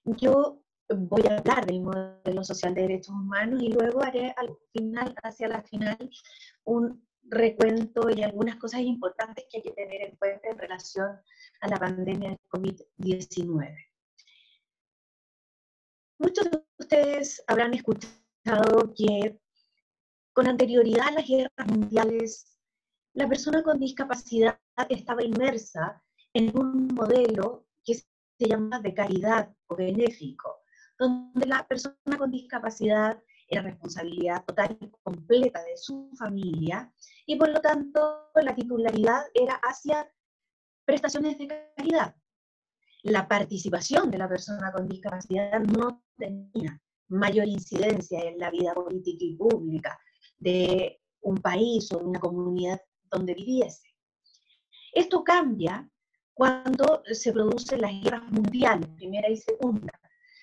Yo voy a hablar del modelo social de derechos humanos y luego haré al final, hacia la final, un recuento y algunas cosas importantes que hay que tener en cuenta en relación a la pandemia del COVID-19. Muchos de ustedes habrán escuchado que con anterioridad a las guerras mundiales, la persona con discapacidad estaba inmersa en un modelo que se llama de caridad o benéfico, donde la persona con discapacidad era responsabilidad total y completa de su familia y por lo tanto la titularidad era hacia prestaciones de caridad. La participación de la persona con discapacidad no tenía mayor incidencia en la vida política y pública de un país o de una comunidad donde viviese. Esto cambia cuando se producen las guerras mundiales, primera y segunda,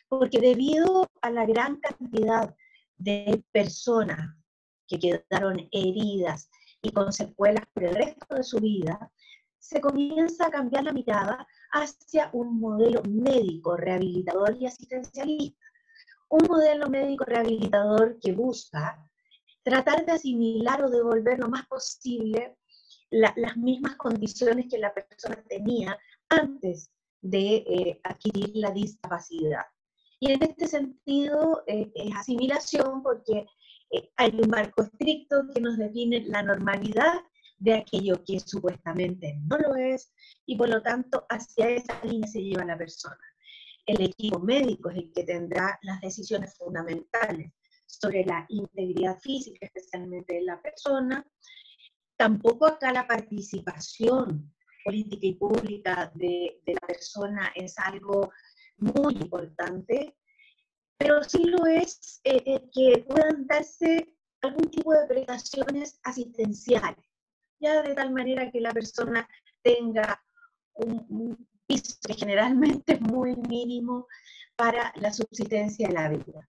porque debido a la gran cantidad de personas que quedaron heridas y con secuelas por el resto de su vida, se comienza a cambiar la mirada hacia un modelo médico, rehabilitador y asistencialista. Un modelo médico rehabilitador que busca tratar de asimilar o devolver lo más posible las mismas condiciones que la persona tenía antes de adquirir la discapacidad. Y en este sentido es asimilación porque hay un marco estricto que nos define la normalidad de aquello que supuestamente no lo es, y por lo tanto hacia esa línea se lleva la persona. El equipo médico es el que tendrá las decisiones fundamentales sobre la integridad física, especialmente de la persona. Tampoco acá la participación política y pública de la persona es algo muy importante, pero sí lo es que puedan darse algún tipo de prestaciones asistenciales, ya de tal manera que la persona tenga un piso que generalmente es muy mínimo para la subsistencia de la vida.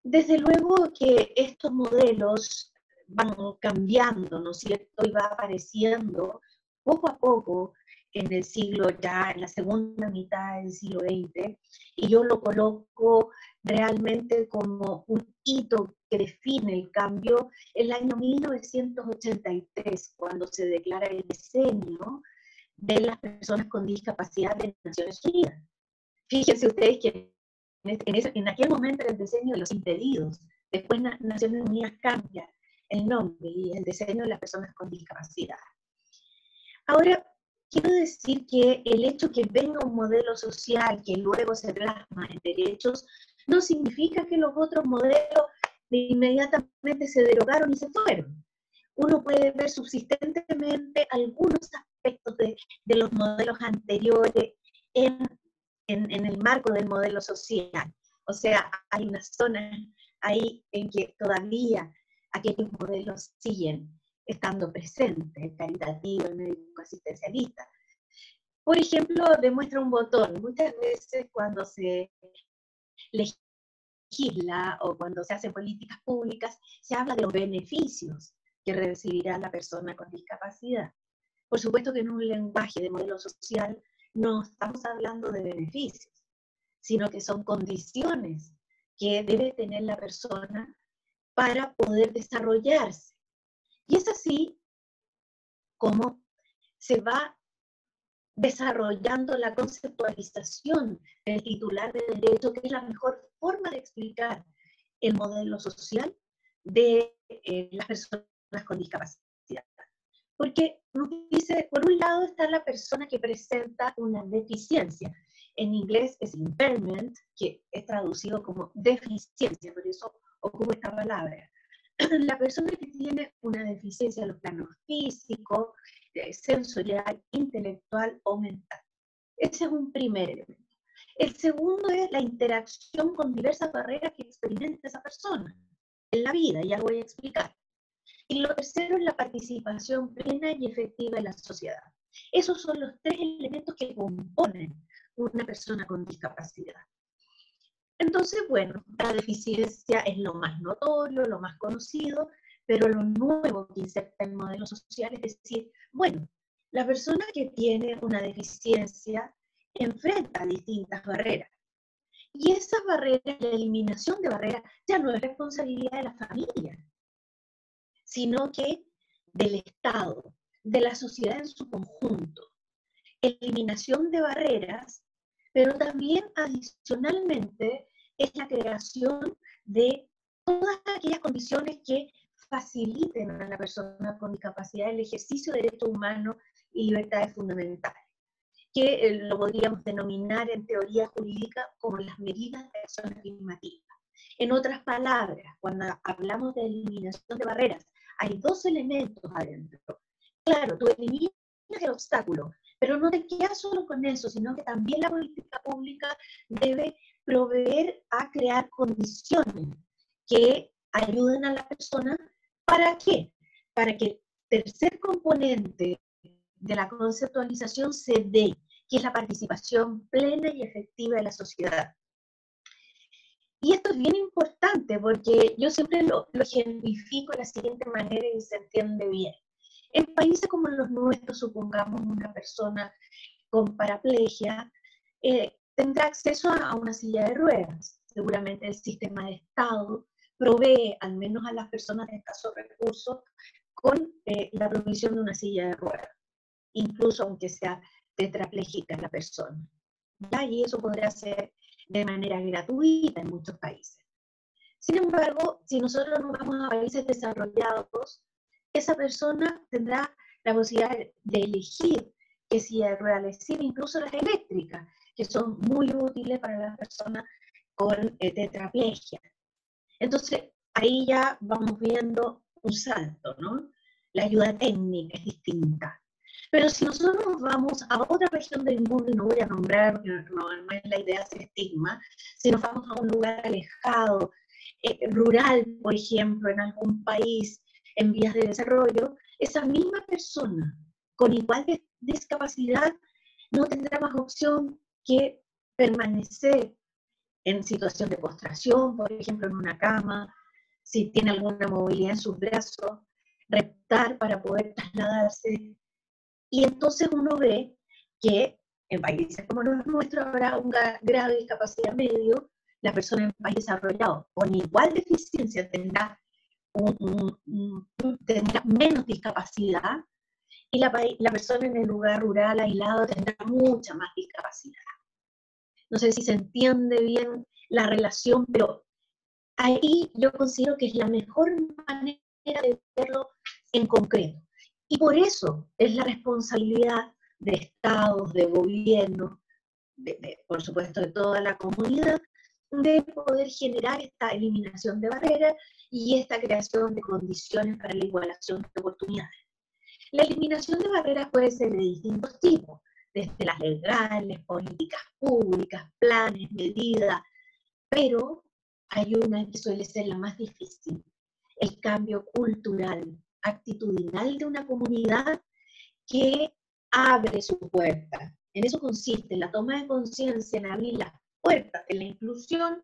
Desde luego que estos modelos van cambiando, ¿no es cierto? Y va apareciendo poco a poco en el siglo ya, en la segunda mitad del siglo XX, y yo lo coloco realmente como un hito que define el cambio el año 1983, cuando se declara el decenio de las personas con discapacidad de Naciones Unidas. Fíjense ustedes que en aquel momento era el diseño de los impedidos, después Naciones Unidas cambia el nombre y el diseño de las personas con discapacidad. Ahora, quiero decir que el hecho que venga un modelo social que luego se plasma en derechos, no significa que los otros modelos inmediatamente se derogaron y se fueron. Uno puede ver subsistentemente algunos aspectos de los modelos anteriores en el marco del modelo social. O sea, hay una zona ahí en que todavía aquellos modelos siguen estando presentes, el caritativo, el médico asistencialista. Por ejemplo, demuestra un botón. Muchas veces cuando se legisla o cuando se hacen políticas públicas, se habla de los beneficios que recibirá la persona con discapacidad. Por supuesto que en un lenguaje de modelo social no estamos hablando de beneficios, sino que son condiciones que debe tener la persona para poder desarrollarse. Y es así como se va desarrollando la conceptualización del titular de derecho, que es la mejor forma de explicar el modelo social de las personas con discapacidad. Porque nos dice, por un lado está la persona que presenta una deficiencia. En inglés es impairment, que es traducido como deficiencia, por eso ocupo esta palabra. La persona que tiene una deficiencia en los planos físico, sensorial, intelectual o mental. Ese es un primer elemento. El segundo es la interacción con diversas barreras que experimenta esa persona en la vida, ya lo voy a explicar. Y lo tercero es la participación plena y efectiva en la sociedad. Esos son los tres elementos que componen una persona con discapacidad. Entonces, bueno, la deficiencia es lo más notorio, lo más conocido, pero lo nuevo que inserta el modelo social es decir, bueno, la persona que tiene una deficiencia enfrenta distintas barreras. Y esas barreras, la eliminación de barreras, ya no es responsabilidad de la familia, sino que del Estado, de la sociedad en su conjunto. Eliminación de barreras, pero también adicionalmente es la creación de todas aquellas condiciones que faciliten a la persona con discapacidad el ejercicio de derechos humanos y libertades fundamentales, que lo podríamos denominar en teoría jurídica como las medidas de acción afirmativa. En otras palabras, cuando hablamos de eliminación de barreras, hay dos elementos adentro. Claro, tú eliminas el obstáculo, pero no te quedas solo con eso, sino que también la política pública debe proveer a crear condiciones que ayuden a la persona. ¿Para qué? Para que el tercer componente de la conceptualización se dé, que es la participación plena y efectiva de la sociedad. Y esto es bien importante porque yo siempre lo ejemplifico de la siguiente manera y se entiende bien. En países como los nuestros, supongamos una persona con paraplegia, tendrá acceso a una silla de ruedas. Seguramente el sistema de Estado provee, al menos a las personas de escasos recursos, con la provisión de una silla de ruedas, incluso aunque sea tetrapléjica la persona. ¿Ya? Y eso podrá ser de manera gratuita en muchos países. Sin embargo, si nosotros nos vamos a países desarrollados, esa persona tendrá la posibilidad de elegir qué silla de ruedas le sirve, incluso las eléctricas, que son muy útiles para las personas con tetraplegia. Entonces, ahí ya vamos viendo un salto, ¿no? La ayuda técnica es distinta. Pero si nosotros nos vamos a otra región del mundo, y no voy a nombrar, porque no es la idea hacer estigma, si nos vamos a un lugar alejado, rural, por ejemplo, en algún país en vías de desarrollo, esa misma persona con igual de discapacidad no tendrá más opción que permanecer en situación de postración, por ejemplo, en una cama, si tiene alguna movilidad en sus brazos, reptar para poder trasladarse. Y entonces uno ve que en países como los nuestros habrá un grado de discapacidad medio, la persona en país desarrollado con igual deficiencia tendrá menos discapacidad, y la persona en el lugar rural aislado tendrá mucha más discapacidad. No sé si se entiende bien la relación, pero ahí yo considero que es la mejor manera de verlo en concreto. Y por eso es la responsabilidad de estados, de gobiernos, por supuesto de toda la comunidad, de poder generar esta eliminación de barreras y esta creación de condiciones para la igualación de oportunidades. La eliminación de barreras puede ser de distintos tipos, desde las legales, políticas públicas, planes, medidas, pero hay una que suele ser la más difícil: el cambio cultural, actitudinal de una comunidad que abre su puerta. En eso consiste la toma de conciencia, en abrir las puertas de la inclusión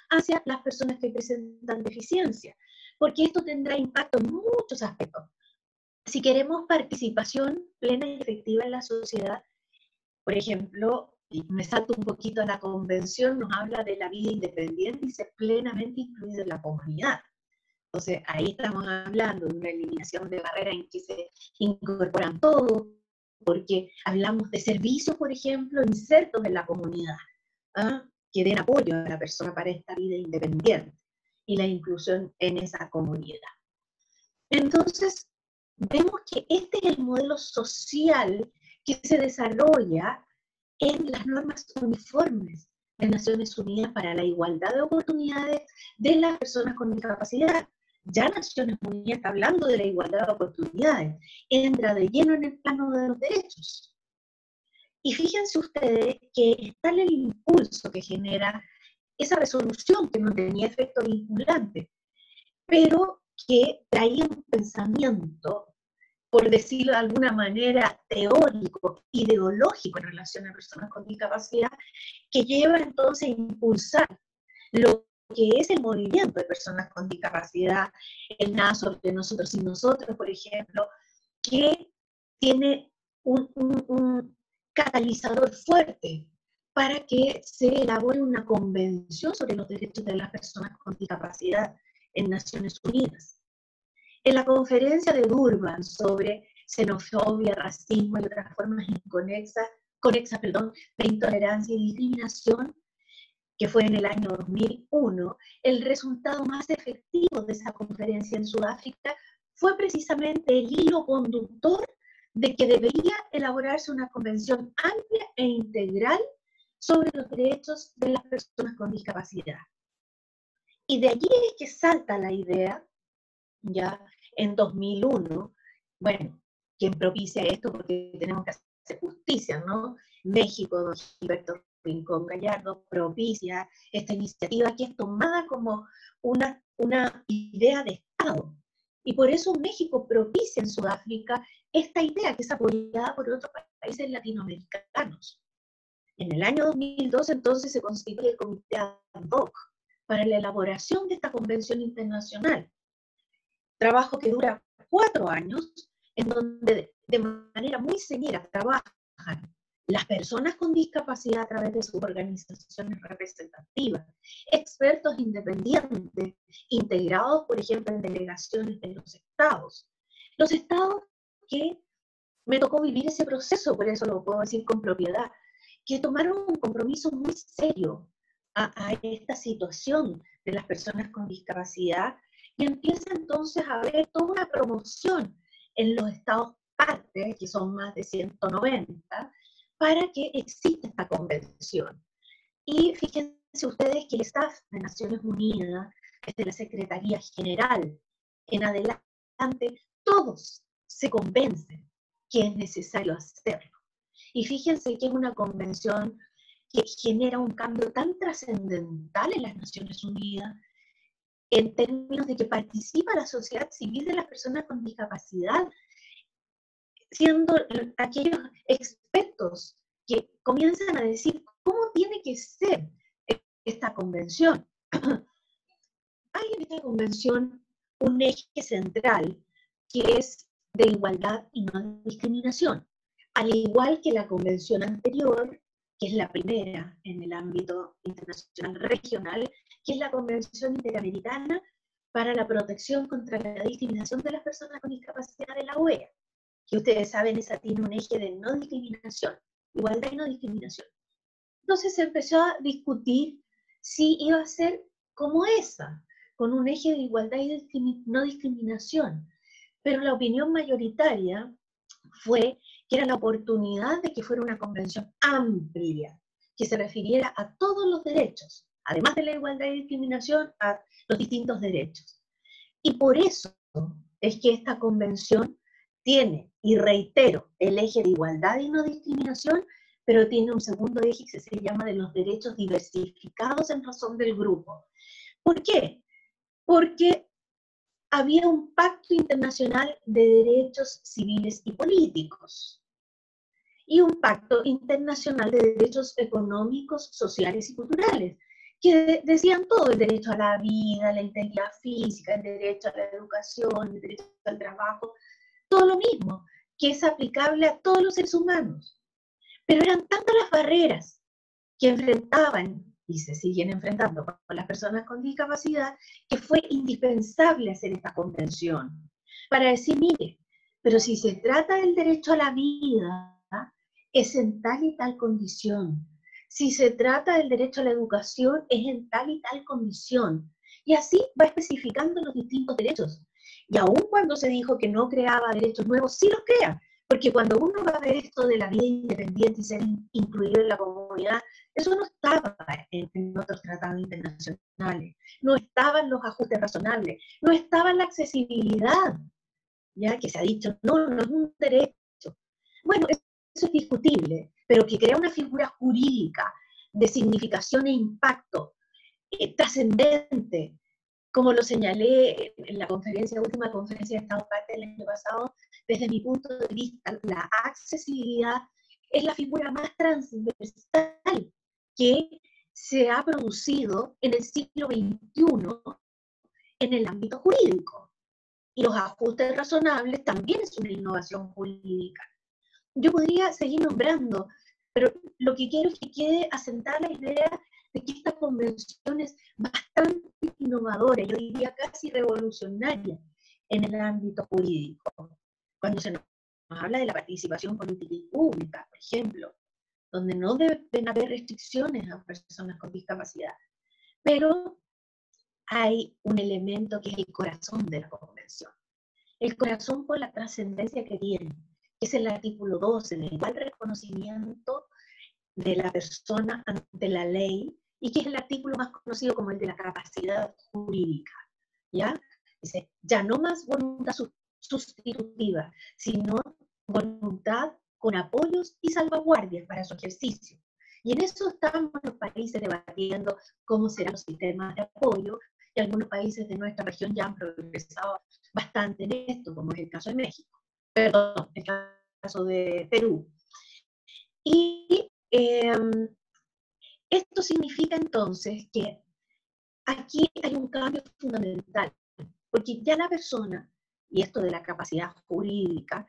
hacia las personas que presentan deficiencia, porque esto tendrá impacto en muchos aspectos. Si queremos participación plena y efectiva en la sociedad, por ejemplo, y me salto un poquito a la convención, nos habla de la vida independiente y ser plenamente incluido en la comunidad. Entonces, ahí estamos hablando de una eliminación de barreras en que se incorporan todos, porque hablamos de servicios, por ejemplo, insertos en la comunidad, ¿ah? Que den apoyo a la persona para esta vida independiente y la inclusión en esa comunidad. Entonces, vemos que este es el modelo social que se desarrolla en las normas uniformes de Naciones Unidas para la igualdad de oportunidades de las personas con discapacidad. Ya Naciones Unidas está hablando de la igualdad de oportunidades, entra de lleno en el plano de los derechos. Y fíjense ustedes que está el impulso que genera esa resolución que no tenía efecto vinculante, pero que traía un pensamiento, por decirlo de alguna manera, teórico, ideológico en relación a personas con discapacidad, que lleva entonces a impulsar lo que es el movimiento de personas con discapacidad, el Nada sobre nosotros y nosotros, por ejemplo, que tiene catalizador fuerte para que se elabore una convención sobre los derechos de las personas con discapacidad en Naciones Unidas. En la conferencia de Durban sobre xenofobia, racismo y otras formas conexas, de intolerancia y discriminación, que fue en el año 2001, el resultado más efectivo de esa conferencia en Sudáfrica fue precisamente el hilo conductor de que debería elaborarse una convención amplia e integral sobre los derechos de las personas con discapacidad. Y de allí es que salta la idea, ya en 2001, bueno, quien propicia esto, porque tenemos que hacer justicia, ¿no? México, don Gilberto Rincón Gallardo, propicia esta iniciativa que es tomada como una idea de Estado. Y por eso México propicia en Sudáfrica esta idea que es apoyada por otros países latinoamericanos. En el año 2002 entonces se constituye el Comité Ad Hoc para la elaboración de esta convención internacional. Trabajo que dura 4 años, en donde de manera muy señera trabajan las personas con discapacidad a través de sus organizaciones representativas, expertos independientes, integrados, por ejemplo, en delegaciones de los estados. Los estados que me tocó vivir ese proceso, por eso lo puedo decir con propiedad, que tomaron un compromiso muy serio a esta situación de las personas con discapacidad, y empieza entonces a haber toda una promoción en los estados partes, que son más de 190, para que exista esta convención. Y fíjense ustedes que el staff de Naciones Unidas, desde la Secretaría General en adelante, todos se convencen que es necesario hacerlo. Y fíjense que es una convención que genera un cambio tan trascendental en las Naciones Unidas, en términos de que participa la sociedad civil de las personas con discapacidad, siendo aquellos expertos que comienzan a decir cómo tiene que ser esta convención. Hay en esta convención un eje central que es de igualdad y no discriminación, al igual que la convención anterior, que es la primera en el ámbito internacional regional, que es la Convención Interamericana para la Protección contra la Discriminación de las Personas con Discapacidad de la OEA, que ustedes saben, esa tiene un eje de no discriminación, igualdad y no discriminación. Entonces se empezó a discutir si iba a ser como esa, con un eje de igualdad y no discriminación. Pero la opinión mayoritaria fue que era la oportunidad de que fuera una convención amplia, que se refiriera a todos los derechos, además de la igualdad y discriminación, a los distintos derechos. Y por eso es que esta convención tiene, y reitero, el eje de igualdad y no discriminación, pero tiene un segundo eje que se llama de los derechos diversificados en razón del grupo. ¿Por qué? Porque había un pacto internacional de derechos civiles y políticos y un pacto internacional de derechos económicos, sociales y culturales, que decían todo: el derecho a la vida, la integridad física, el derecho a la educación, el derecho al trabajo, todo lo mismo, que es aplicable a todos los seres humanos. Pero eran tantas las barreras que enfrentaban y se siguen enfrentando con las personas con discapacidad, que fue indispensable hacer esta convención para decir: mire, pero si se trata del derecho a la vida, es en tal y tal condición. Si se trata del derecho a la educación, es en tal y tal condición. Y así va especificando los distintos derechos. Y aun cuando se dijo que no creaba derechos nuevos, sí los crea. Porque cuando uno va a ver esto de la vida independiente y ser incluido en la comunidad, eso no estaba en otros tratados internacionales, no estaban los ajustes razonables, no estaba la accesibilidad, ya que se ha dicho, no, no es un derecho. Bueno, eso es discutible, pero que crea una figura jurídica de significación e impacto trascendente, como lo señalé en la última conferencia de Estado Parte del año pasado, desde mi punto de vista, la accesibilidad es la figura más transversal que se ha producido en el siglo XXI en el ámbito jurídico. Y los ajustes razonables también es una innovación jurídica. Yo podría seguir nombrando Pero lo que quiero es que quede asentada la idea de que esta convención es bastante innovadora, yo diría casi revolucionaria en el ámbito jurídico. Cuando se nos habla de la participación política y pública, por ejemplo, donde no deben haber restricciones a personas con discapacidad. Pero hay un elemento que es el corazón de la convención. El corazón por la trascendencia que tiene, que es el artículo 12, el igual reconocimiento de la persona ante la ley, y que es el artículo más conocido como el de la capacidad jurídica, ¿ya? Dice, ya no más voluntad sustitutiva, sino voluntad con apoyos y salvaguardias para su ejercicio. Y en eso estamos los países debatiendo cómo serán los sistemas de apoyo, y algunos países de nuestra región ya han progresado bastante en esto, como es el caso de México, perdón, el caso de Perú. Y esto significa entonces que aquí hay un cambio fundamental, porque ya la persona, y esto de la capacidad jurídica,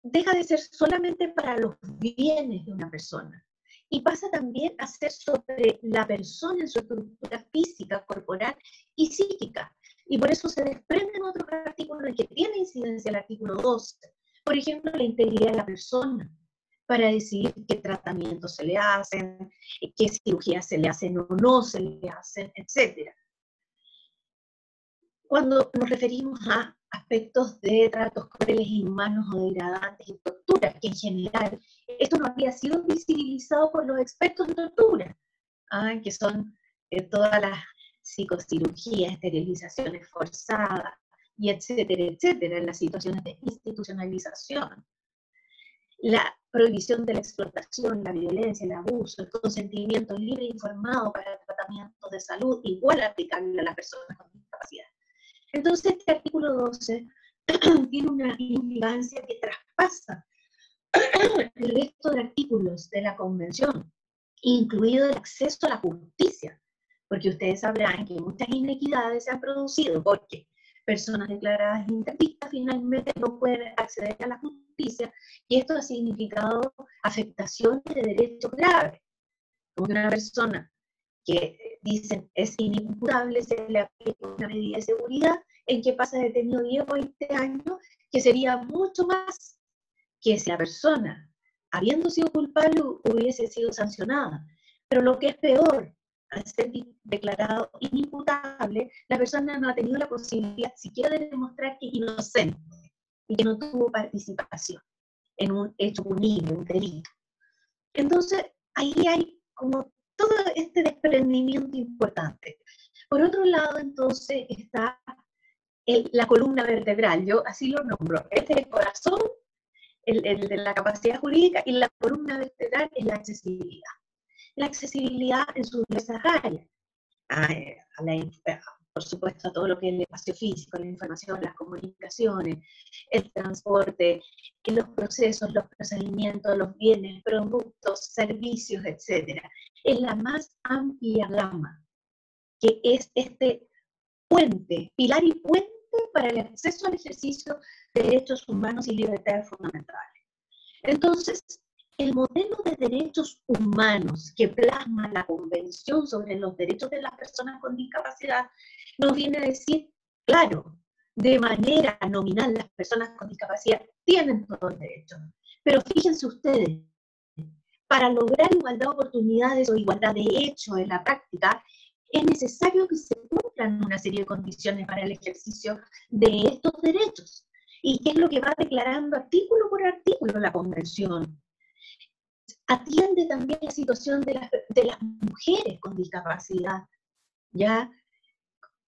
deja de ser solamente para los bienes de una persona, y pasa también a ser sobre la persona en su estructura física, corporal y psíquica. Y por eso se desprenden otros artículos en que tiene incidencia el artículo 12. Por ejemplo, la integridad de la persona, para decidir qué tratamientos se le hacen, qué cirugías se le hacen o no se le hacen, etc. Cuando nos referimos a aspectos de tratos crueles, inhumanos o degradantes y torturas, que en general esto no había sido visibilizado por los expertos en tortura, que son todas las psicocirugías, esterilizaciones forzadas, y etcétera, etcétera, en las situaciones de institucionalización. La prohibición de la explotación, la violencia, el abuso, el consentimiento libre e informado para el tratamiento de salud, igual aplicable a las personas con discapacidad. Entonces, este artículo 12 tiene una implicancia que traspasa el resto de artículos de la Convención, incluido el acceso a la justicia, porque ustedes sabrán que muchas inequidades se han producido porque personas declaradas interdictas finalmente no pueden acceder a la justicia, y esto ha significado afectaciones de derechos graves, como que una persona que dicen es inimputable, se le aplica una medida de seguridad en que pasa detenido 10 o 20 años, que sería mucho más que si la persona, habiendo sido culpable, hubiese sido sancionada. Pero lo que es peor, al ser declarado inimputable, la persona no ha tenido la posibilidad siquiera de demostrar que es inocente y que no tuvo participación en un hecho punible, un delito. Entonces, ahí hay como todo este desprendimiento importante. Por otro lado, entonces, está la columna vertebral, yo así lo nombro. Este es el corazón, el de la capacidad jurídica, y la columna vertebral es la accesibilidad. La accesibilidad en sus diversas áreas. Por supuesto, a todo lo que es el espacio físico, la información, las comunicaciones, el transporte, los procesos, los procedimientos, los bienes, productos, servicios, etc. Es la más amplia gama, que es este puente, pilar y puente para el acceso al ejercicio de derechos humanos y libertades fundamentales. Entonces, el modelo de derechos humanos que plasma la Convención sobre los Derechos de las Personas con Discapacidad nos viene a decir, claro, de manera nominal las personas con discapacidad tienen todos los derechos, pero fíjense ustedes, para lograr igualdad de oportunidades o igualdad de hecho en la práctica, es necesario que se cumplan una serie de condiciones para el ejercicio de estos derechos. ¿Y qué es lo que va declarando artículo por artículo la Convención? Atiende también la situación de las mujeres con discapacidad, ya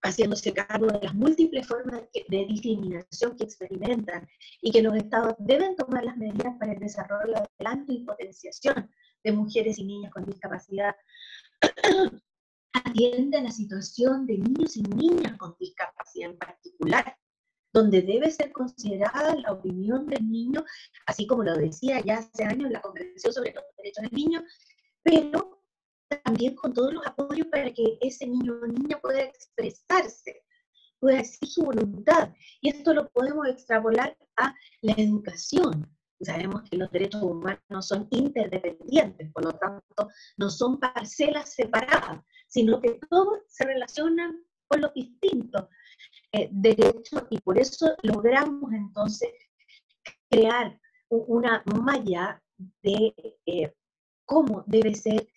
haciéndose cargo de las múltiples formas de discriminación que experimentan, y que los estados deben tomar las medidas para el desarrollo, adelanto y potenciación de mujeres y niñas con discapacidad. Atiende a la situación de niños y niñas con discapacidad en particular, donde debe ser considerada la opinión del niño, así como lo decía ya hace años la Convención sobre los Derechos del Niño, pero también con todos los apoyos para que ese niño o niña pueda expresarse, pueda decir su voluntad. Y esto lo podemos extrapolar a la educación. Sabemos que los derechos humanos son interdependientes, por lo tanto, no son parcelas separadas, sino que todos se relacionan con los distintos derechos, y por eso logramos entonces crear una malla de cómo debe ser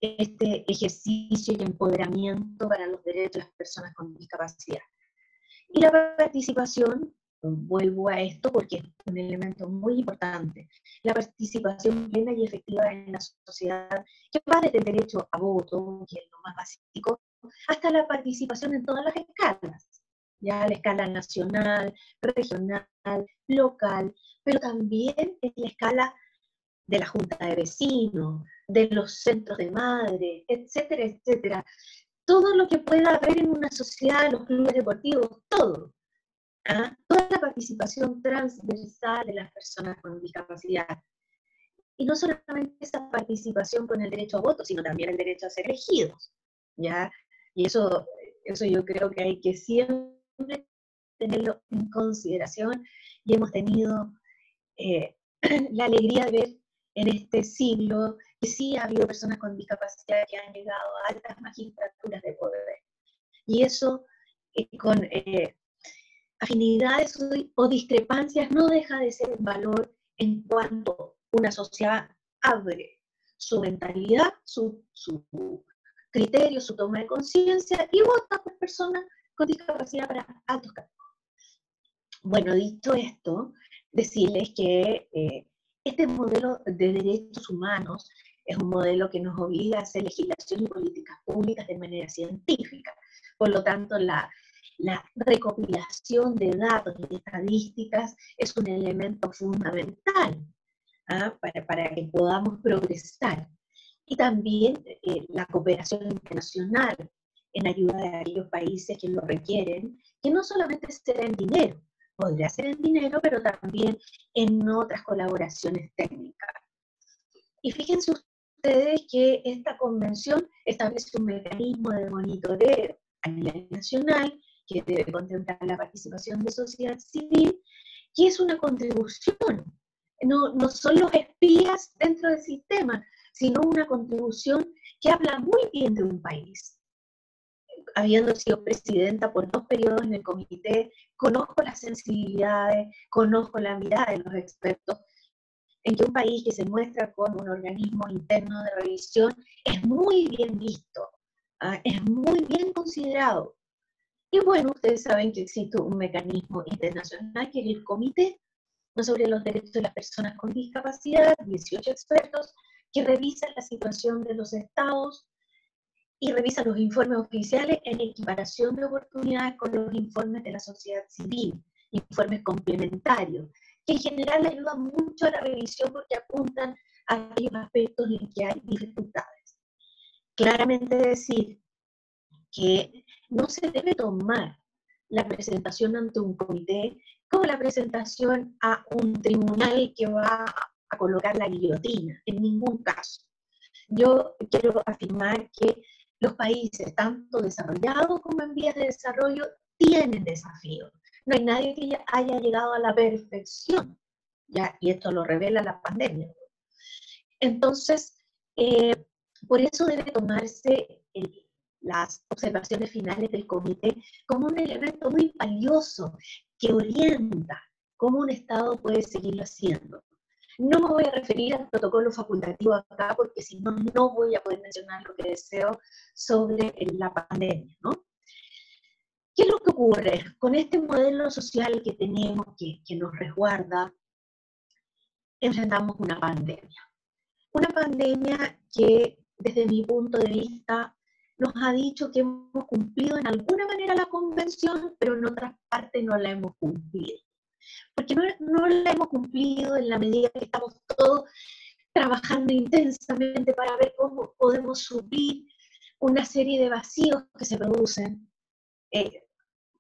este ejercicio y empoderamiento para los derechos de las personas con discapacidad. Y la participación, vuelvo a esto porque es un elemento muy importante, la participación plena y efectiva en la sociedad, que va desde el derecho a voto, que es lo más básico, hasta la participación en todas las escalas, ya la escala nacional, regional, local, pero también en la escala de la junta de vecinos, de los centros de madres, etcétera, etcétera. Todo lo que pueda haber en una sociedad, los clubes deportivos, todo. ¿Ah? Toda la participación transversal de las personas con discapacidad. Y no solamente esa participación con el derecho a voto, sino también el derecho a ser elegidos. ¿Ya? Y eso yo creo que hay que siempre tenerlo en consideración, y hemos tenido la alegría de ver en este siglo que sí ha habido personas con discapacidad que han llegado a altas magistraturas de poder. Y eso, con afinidades o discrepancias, no deja de ser un valor en cuanto una sociedad abre su mentalidad, su criterio, su toma de conciencia, y vota por personas con discapacidad para altos cargos. Bueno, dicho esto, decirles que este modelo de derechos humanos es un modelo que nos obliga a hacer legislación y políticas públicas de manera científica. Por lo tanto, la recopilación de datos y estadísticas es un elemento fundamental para que podamos progresar. Y también la cooperación internacional en ayuda de aquellos países que lo requieren, que no solamente será en dinero, podría ser en dinero, pero también en otras colaboraciones técnicas. Y fíjense ustedes que esta convención establece un mecanismo de monitoreo a nivel nacional que debe contemplar la participación de sociedad civil, y es una contribución. No son los espías dentro del sistema, sino una contribución que habla muy bien de un país. Habiendo sido presidenta por 2 periodos en el comité, conozco las sensibilidades, conozco la mirada de los expertos, en que un país que se muestra como un organismo interno de revisión es muy bien visto, es muy bien considerado. Y bueno, ustedes saben que existe un mecanismo internacional que es el Comité sobre los Derechos de las Personas con Discapacidad, 18 expertos que revisan la situación de los estados y revisa los informes oficiales en equiparación de oportunidades con los informes de la sociedad civil, informes complementarios, que en general ayudan mucho a la revisión porque apuntan a aquellos aspectos en que hay dificultades. Claramente decir que no se debe tomar la presentación ante un comité como la presentación a un tribunal que va a colocar la guillotina, en ningún caso. Yo quiero afirmar que los países, tanto desarrollados como en vías de desarrollo, tienen desafíos. No hay nadie que haya llegado a la perfección, ¿ya? Y esto lo revela la pandemia. Entonces, por eso debe tomarse las observaciones finales del comité como un elemento muy valioso que orienta cómo un Estado puede seguirlo haciendo. No me voy a referir al protocolo facultativo acá, porque si no, no voy a poder mencionar lo que deseo sobre la pandemia, ¿no? ¿Qué es lo que ocurre? Con este modelo social que tenemos, que nos resguarda, enfrentamos una pandemia. Una pandemia que, desde mi punto de vista, nos ha dicho que hemos cumplido en alguna manera la convención, pero en otras partes no la hemos cumplido. Porque no la hemos cumplido en la medida que estamos todos trabajando intensamente para ver cómo podemos suplir una serie de vacíos que se producen.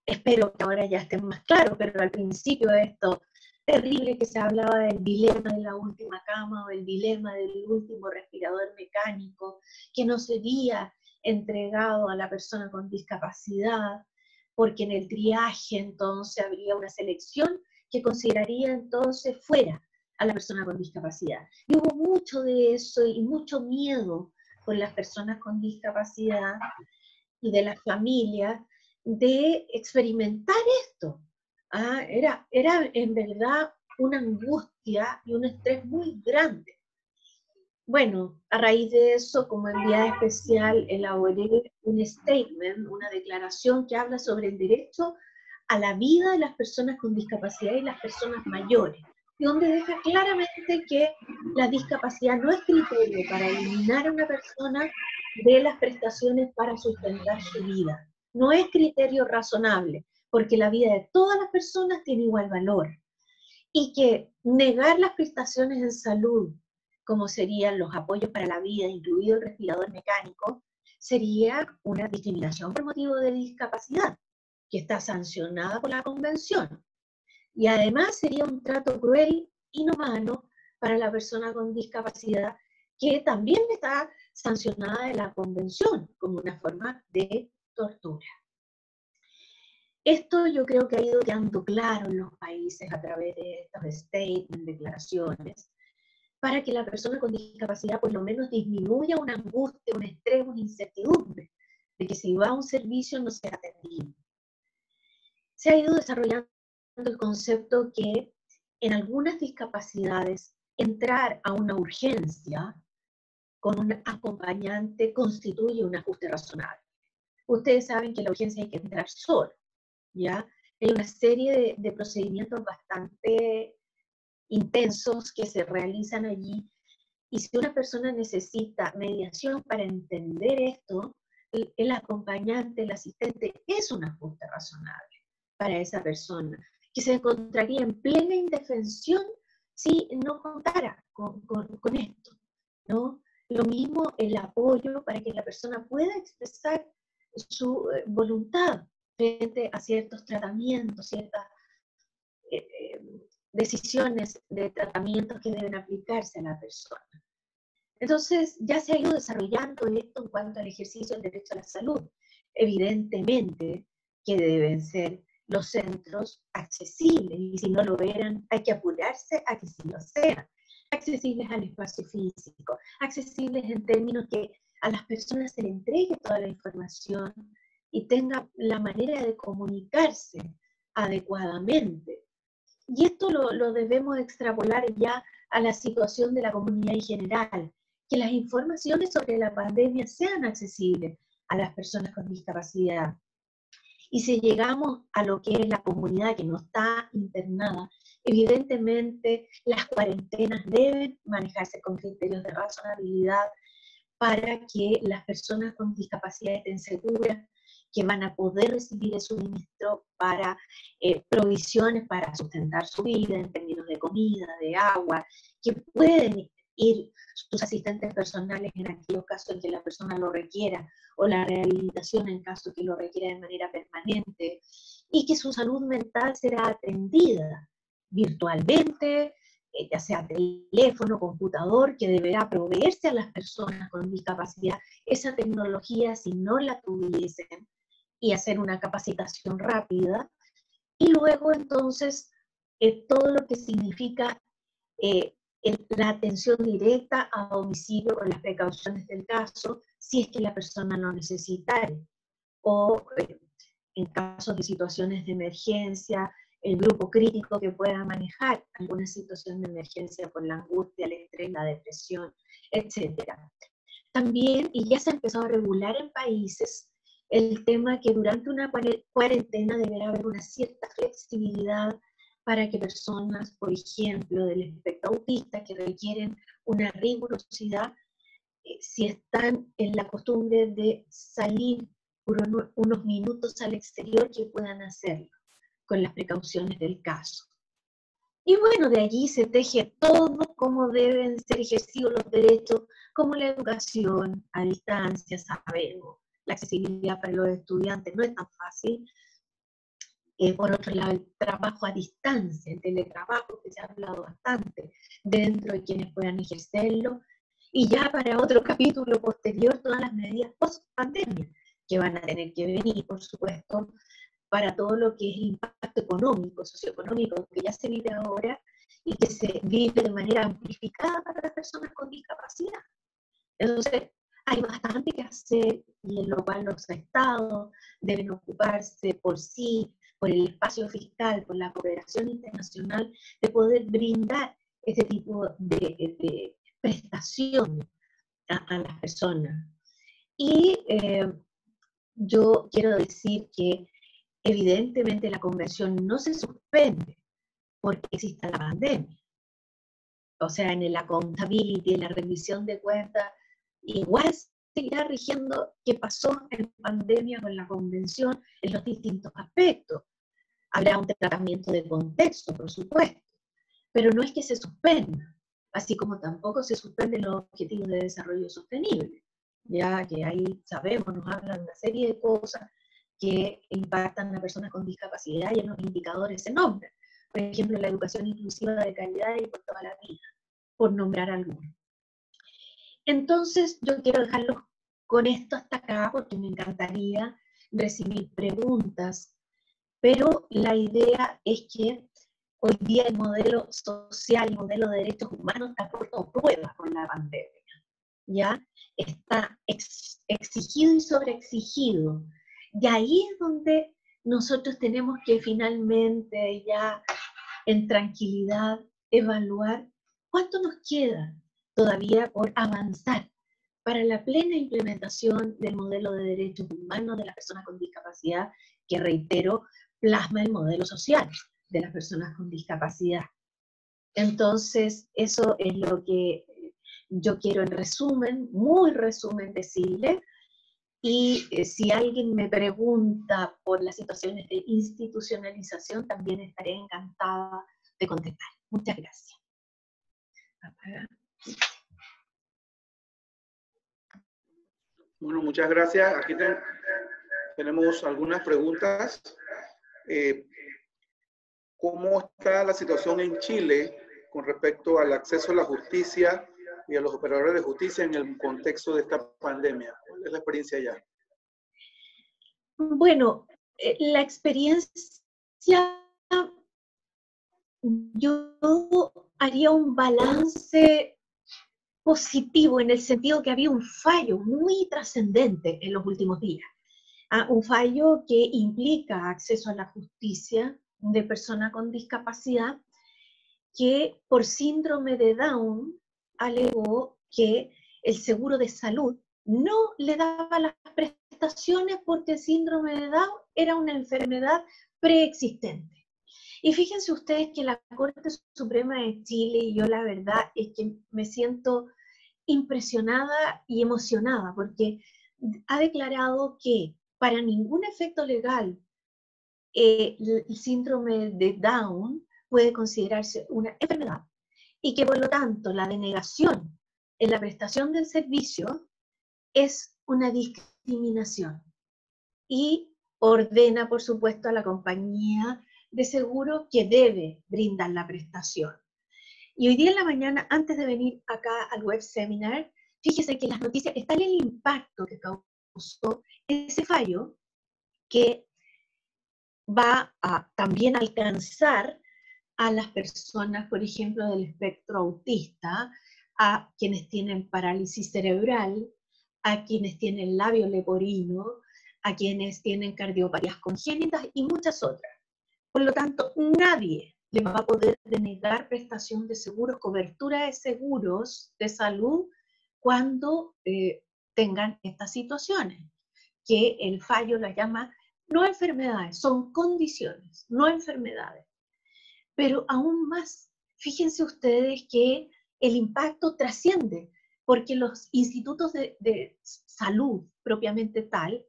Espero que ahora ya estén más claros, pero al principio de esto terrible que se hablaba del dilema de la última cama o el dilema del último respirador mecánico que no sería entregado a la persona con discapacidad, porque en el triaje entonces habría una selección que consideraría entonces fuera a la persona con discapacidad. Y hubo mucho de eso y mucho miedo con las personas con discapacidad y de las familias de experimentar esto. Era en verdad una angustia y un estrés muy grande. Bueno, a raíz de eso, como enviada especial, elaboré un statement, una declaración que habla sobre el derecho a la vida de las personas con discapacidad y las personas mayores, donde deja claramente que la discapacidad no es criterio para eliminar a una persona de las prestaciones para sustentar su vida. No es criterio razonable, porque la vida de todas las personas tiene igual valor. Y que negar las prestaciones en salud, como serían los apoyos para la vida, incluido el respirador mecánico, sería una discriminación por motivo de discapacidad, que está sancionada por la Convención. Y además sería un trato cruel, inhumano, para la persona con discapacidad, que también está sancionada en la Convención como una forma de tortura. Esto yo creo que ha ido quedando claro en los países a través de estos statements, declaraciones, para que la persona con discapacidad por lo menos disminuya una angustia, un estrés, una incertidumbre de que si va a un servicio no sea atendido. Se ha ido desarrollando el concepto que en algunas discapacidades entrar a una urgencia con un acompañante constituye un ajuste razonable. Ustedes saben que en la urgencia hay que entrar solo, ¿ya? Hay una serie de procedimientos bastante intensos que se realizan allí, y si una persona necesita mediación para entender esto, el acompañante, el asistente, es un ajuste razonable para esa persona, que se encontraría en plena indefensión si no contara con esto, ¿no? Lo mismo el apoyo para que la persona pueda expresar su voluntad frente a ciertos tratamientos, ciertas decisiones de tratamientos que deben aplicarse a la persona. Entonces, ya se ha ido desarrollando esto en cuanto al ejercicio del derecho a la salud. Evidentemente que deben ser los centros accesibles, y si no lo eran, hay que apurarse a que sí lo sean. Accesibles al espacio físico, accesibles en términos que a las personas se les entregue toda la información y tenga la manera de comunicarse adecuadamente. Y esto lo debemos extrapolar ya a la situación de la comunidad en general, que las informaciones sobre la pandemia sean accesibles a las personas con discapacidad. Y si llegamos a lo que es la comunidad que no está internada, evidentemente las cuarentenas deben manejarse con criterios de razonabilidad para que las personas con discapacidad estén seguras que van a poder recibir el suministro para provisiones para sustentar su vida en términos de comida, de agua, que pueden ir sus asistentes personales en aquellos casos en que la persona lo requiera, o la rehabilitación en caso que lo requiera de manera permanente, y que su salud mental será atendida virtualmente, ya sea teléfono, computador, que deberá proveerse a las personas con discapacidad esa tecnología si no la tuviesen, y hacer una capacitación rápida, y luego entonces todo lo que significa la atención directa a domicilio con las precauciones del caso, si es que la persona lo necesitara, o en casos de situaciones de emergencia, el grupo crítico que pueda manejar alguna situación de emergencia por la angustia, el estrés, la depresión, etc. También, y ya se ha empezado a regular en países, el tema que durante una cuarentena deberá haber una cierta flexibilidad para que personas, por ejemplo, del espectro autista, que requieren una rigurosidad, si están en la costumbre de salir por unos minutos al exterior, que puedan hacerlo, con las precauciones del caso. Y bueno, de allí se teje todo cómo deben ser ejercidos los derechos, como la educación a distancia, sabemos. La accesibilidad para los estudiantes no es tan fácil. Por otro lado, el trabajo a distancia, el teletrabajo, que se ha hablado bastante, dentro de quienes puedan ejercerlo. Y ya para otro capítulo posterior, todas las medidas post-pandemia, que van a tener que venir, por supuesto, para todo lo que es el impacto económico, socioeconómico, que ya se vive ahora, y que se vive de manera amplificada para las personas con discapacidad. Entonces, hay bastante que hacer y en lo cual los estados deben ocuparse por sí, por el espacio fiscal, por la cooperación internacional, de poder brindar este tipo de prestación a las personas. Y yo quiero decir que evidentemente la convención no se suspende porque exista la pandemia. O sea, en el accountability, en la rendición de cuentas, igual seguirá rigiendo qué pasó en pandemia con la convención en los distintos aspectos. Habrá un tratamiento de contexto, por supuesto, pero no es que se suspenda, así como tampoco se suspenden los objetivos de desarrollo sostenible, ya que ahí sabemos, nos hablan una serie de cosas que impactan a personas con discapacidad y en los indicadores se nombran. Por ejemplo, la educación inclusiva de calidad y por toda la vida, por nombrar algunos. Entonces, yo quiero dejarlo con esto hasta acá, porque me encantaría recibir preguntas, pero la idea es que hoy día el modelo social y modelo de derechos humanos está por prueba con la pandemia, ¿ya? Está exigido y sobreexigido. Y ahí es donde nosotros tenemos que finalmente ya en tranquilidad evaluar cuánto nos queda todavía por avanzar para la plena implementación del modelo de derechos humanos de las personas con discapacidad, que reitero, plasma el modelo social de las personas con discapacidad. Entonces, eso es lo que yo quiero en resumen, muy resumen decirle, y si alguien me pregunta por las situaciones de institucionalización, también estaré encantada de contestar. Muchas gracias. Bueno, muchas gracias. Aquí tenemos algunas preguntas. ¿Cómo está la situación en Chile con respecto al acceso a la justicia y a los operadores de justicia en el contexto de esta pandemia? ¿Cuál es la experiencia allá? Bueno, la experiencia, yo haría un balance positivo en el sentido que había un fallo muy trascendente en los últimos días. Un fallo que implica acceso a la justicia de persona con discapacidad que por síndrome de Down alegó que el seguro de salud no le daba las prestaciones porque el síndrome de Down era una enfermedad preexistente. Y fíjense ustedes que la Corte Suprema de Chile, y yo la verdad es que me siento impresionada y emocionada, porque ha declarado que para ningún efecto legal el síndrome de Down puede considerarse una enfermedad y que por lo tanto la denegación en la prestación del servicio es una discriminación y ordena, por supuesto, a la compañía de seguro que debe brindar la prestación. Y hoy día en la mañana, antes de venir acá al web seminar, fíjese que las noticias, está el impacto que causó ese fallo, que va a también alcanzar a las personas, por ejemplo, del espectro autista, a quienes tienen parálisis cerebral, a quienes tienen labio leporino, a quienes tienen cardiopatías congénitas y muchas otras. Por lo tanto, nadie le va a poder denegar prestación de seguros, cobertura de seguros de salud cuando tengan estas situaciones, que el fallo la llama no enfermedades, son condiciones, no enfermedades. Pero aún más, fíjense ustedes que el impacto trasciende, porque los institutos de salud propiamente tal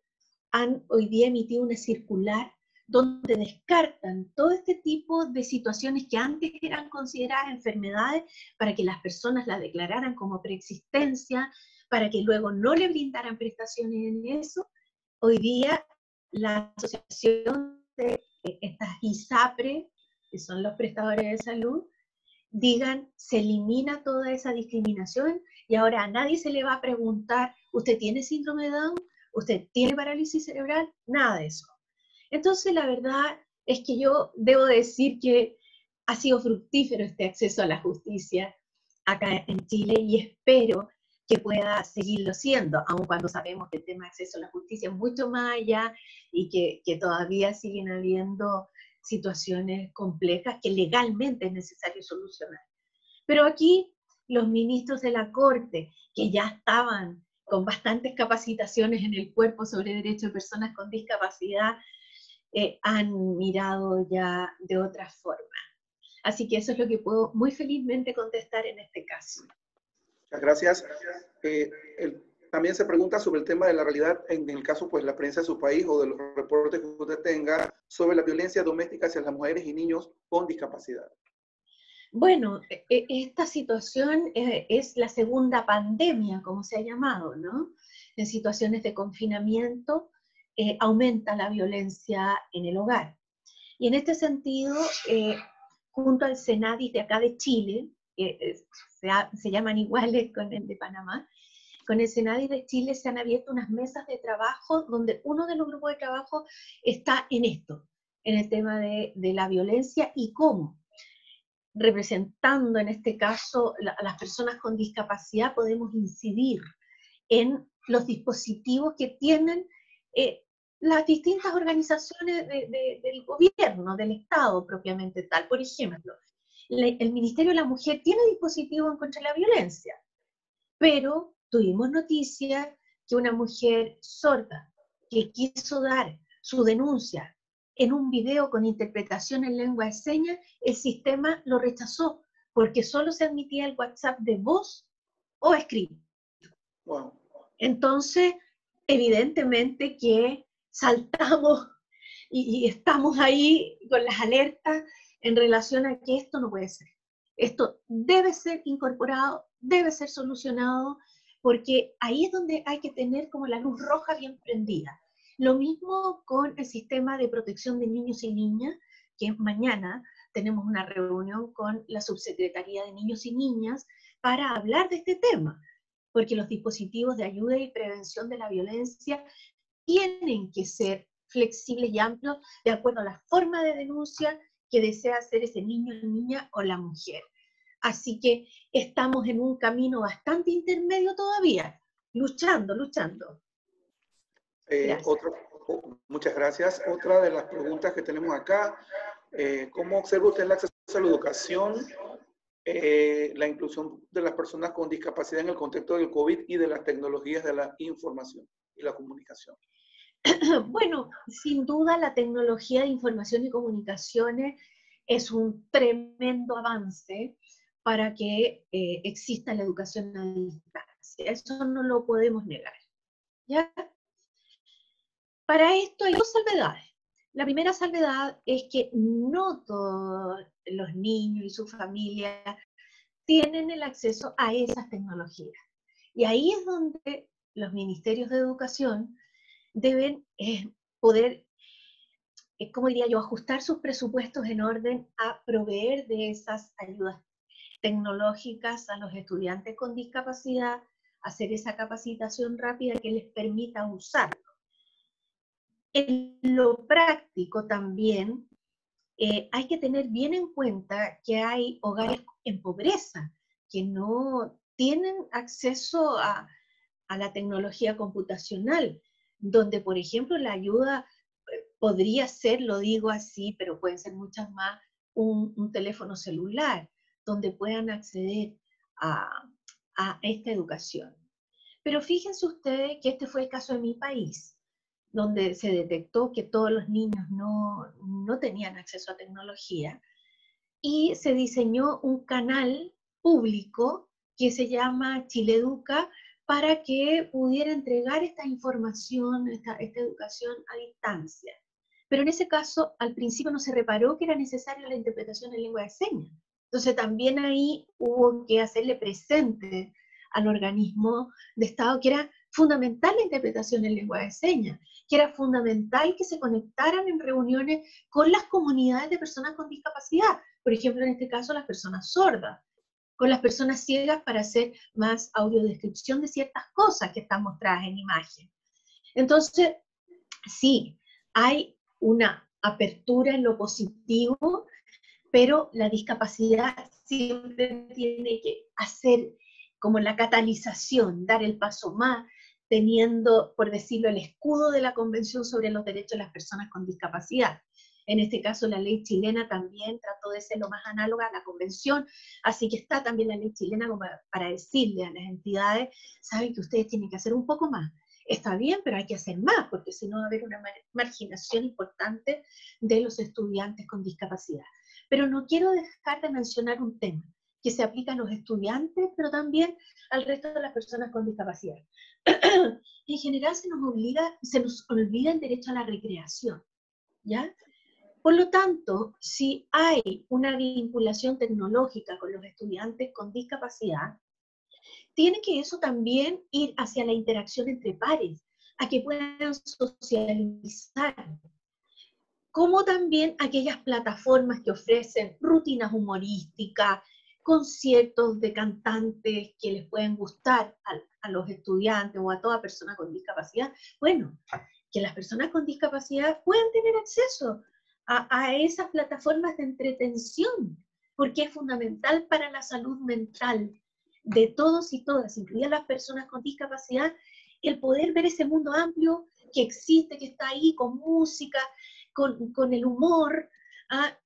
han hoy día emitido una circular donde descartan todo este tipo de situaciones que antes eran consideradas enfermedades para que las personas las declararan como preexistencia, para que luego no le brindaran prestaciones en eso. Hoy día la asociación de estas ISAPRE, que son los prestadores de salud, digan, se elimina toda esa discriminación y ahora a nadie se le va a preguntar, ¿usted tiene síndrome de Down? ¿Usted tiene parálisis cerebral? Nada de eso. Entonces la verdad es que yo debo decir que ha sido fructífero este acceso a la justicia acá en Chile y espero que pueda seguirlo siendo, aun cuando sabemos que el tema de acceso a la justicia es mucho más allá y que todavía siguen habiendo situaciones complejas que legalmente es necesario solucionar. Pero aquí los ministros de la Corte, que ya estaban con bastantes capacitaciones en el cuerpo sobre derechos de personas con discapacidad, han mirado ya de otra forma. Así que eso es lo que puedo muy felizmente contestar en este caso. Muchas gracias. También se pregunta sobre el tema de la realidad, en el caso, pues, la prensa de su país o de los reportes que usted tenga sobre la violencia doméstica hacia las mujeres y niños con discapacidad. Bueno, esta situación es la segunda pandemia, como se ha llamado, ¿no? En situaciones de confinamiento aumenta la violencia en el hogar. Y en este sentido, junto al Senadis de acá de Chile, se llaman iguales con el de Panamá, con el Senadis de Chile se han abierto unas mesas de trabajo donde uno de los grupos de trabajo está en esto, en el tema de la violencia y cómo, representando en este caso a las personas con discapacidad, podemos incidir en los dispositivos que tienen las distintas organizaciones del gobierno, del Estado propiamente tal. Por ejemplo, el Ministerio de la Mujer tiene dispositivos en contra de la violencia, pero tuvimos noticia que una mujer sorda que quiso dar su denuncia en un video con interpretación en lengua de señas, el sistema lo rechazó, porque solo se admitía el WhatsApp de voz o escrito. Wow. Entonces, evidentemente que saltamos y estamos ahí con las alertas en relación a que esto no puede ser. Esto debe ser incorporado, debe ser solucionado, porque ahí es donde hay que tener como la luz roja bien prendida. Lo mismo con el sistema de protección de niños y niñas, que mañana tenemos una reunión con la Subsecretaría de Niños y Niñas para hablar de este tema, porque los dispositivos de ayuda y prevención de la violencia tienen que ser flexibles y amplios de acuerdo a la forma de denuncia que desea hacer ese niño, niña o la mujer. Así que estamos en un camino bastante intermedio todavía, luchando. Muchas gracias. Otra de las preguntas que tenemos acá, ¿cómo observa usted el acceso a la educación, la inclusión de las personas con discapacidad en el contexto del COVID y de las tecnologías de la información y la comunicación? Bueno, sin duda la tecnología de información y comunicaciones es un tremendo avance para que exista la educación a distancia. Eso no lo podemos negar, ¿ya? Para esto hay dos salvedades. La primera salvedad es que no todos los niños y sus familias tienen el acceso a esas tecnologías. Y ahí es donde los ministerios de educación deben poder, ¿cómo diría yo?, ajustar sus presupuestos en orden a proveer de esas ayudas tecnológicas a los estudiantes con discapacidad, hacer esa capacitación rápida que les permita usarlo. En lo práctico también hay que tener bien en cuenta que hay hogares en pobreza que no tienen acceso a la tecnología computacional, donde, por ejemplo, la ayuda podría ser, lo digo así, pero pueden ser muchas más, un teléfono celular, donde puedan acceder a esta educación. Pero fíjense ustedes que este fue el caso de mi país, donde se detectó que todos los niños no tenían acceso a tecnología, y se diseñó un canal público que se llama Chile Educa, para que pudiera entregar esta información, esta educación a distancia. Pero en ese caso, al principio no se reparó que era necesaria la interpretación en lengua de señas. Entonces también ahí hubo que hacerle presente al organismo de Estado que era fundamental la interpretación en lengua de señas, que era fundamental que se conectaran en reuniones con las comunidades de personas con discapacidad, por ejemplo, en este caso las personas sordas, con las personas ciegas para hacer más audiodescripción de ciertas cosas que están mostradas en imagen. Entonces, sí, hay una apertura en lo positivo, pero la discapacidad siempre tiene que hacer como la catalización, dar el paso más, teniendo, por decirlo, el escudo de la Convención sobre los Derechos de las Personas con Discapacidad. En este caso, la ley chilena también trató de ser lo más análoga a la Convención, así que está también la ley chilena como para decirle a las entidades, saben que ustedes tienen que hacer un poco más. Está bien, pero hay que hacer más, porque si no va a haber una marginación importante de los estudiantes con discapacidad. Pero no quiero dejar de mencionar un tema que se aplica a los estudiantes, pero también al resto de las personas con discapacidad. En general se nos olvida el derecho a la recreación, ¿ya? Por lo tanto, si hay una vinculación tecnológica con los estudiantes con discapacidad, tiene que eso también ir hacia la interacción entre pares, a que puedan socializar, como también aquellas plataformas que ofrecen rutinas humorísticas, conciertos de cantantes que les pueden gustar a los estudiantes o a toda persona con discapacidad. Bueno, que las personas con discapacidad puedan tener acceso a esas plataformas de entretención, porque es fundamental para la salud mental de todos y todas, incluidas las personas con discapacidad, el poder ver ese mundo amplio que existe, que está ahí, con música, con el humor,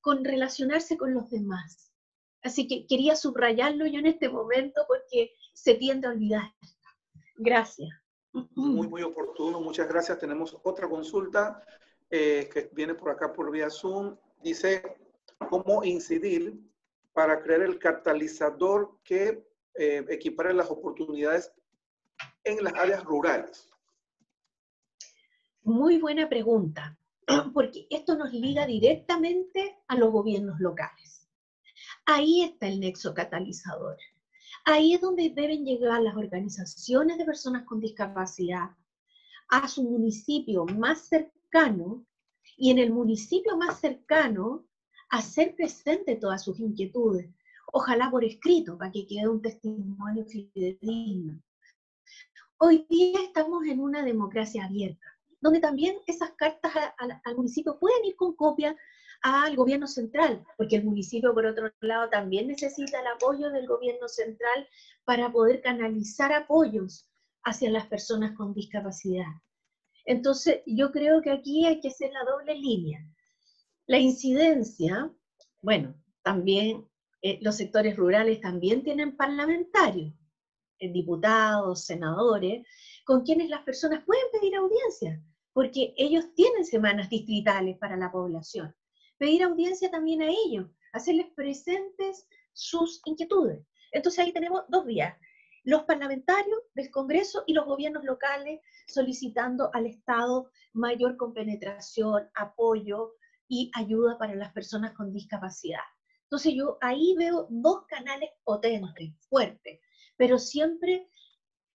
con relacionarse con los demás. Así que quería subrayarlo yo en este momento porque se tiende a olvidar. Gracias. Muy, muy oportuno, muchas gracias. Tenemos otra consulta que viene por acá por vía Zoom. Dice, ¿cómo incidir para crear el catalizador que equipare las oportunidades en las áreas rurales? Muy buena pregunta, porque esto nos liga directamente a los gobiernos locales. Ahí está el nexo catalizador. Ahí es donde deben llegar las organizaciones de personas con discapacidad a su municipio más cercano, y en el municipio más cercano hacer presente todas sus inquietudes, ojalá por escrito, para que quede un testimonio fidedigno. Hoy día estamos en una democracia abierta, donde también esas cartas al municipio pueden ir con copia al gobierno central, porque el municipio, por otro lado, también necesita el apoyo del gobierno central para poder canalizar apoyos hacia las personas con discapacidad. Entonces, yo creo que aquí hay que hacer la doble línea. La incidencia, bueno, también los sectores rurales también tienen parlamentarios, diputados, senadores, con quienes las personas pueden pedir audiencia, porque ellos tienen semanas distritales para la población. Pedir audiencia también a ellos, hacerles presentes sus inquietudes. Entonces ahí tenemos dos vías, los parlamentarios del Congreso y los gobiernos locales solicitando al Estado mayor compenetración, apoyo y ayuda para las personas con discapacidad. Entonces yo ahí veo dos canales potentes, fuertes, pero siempre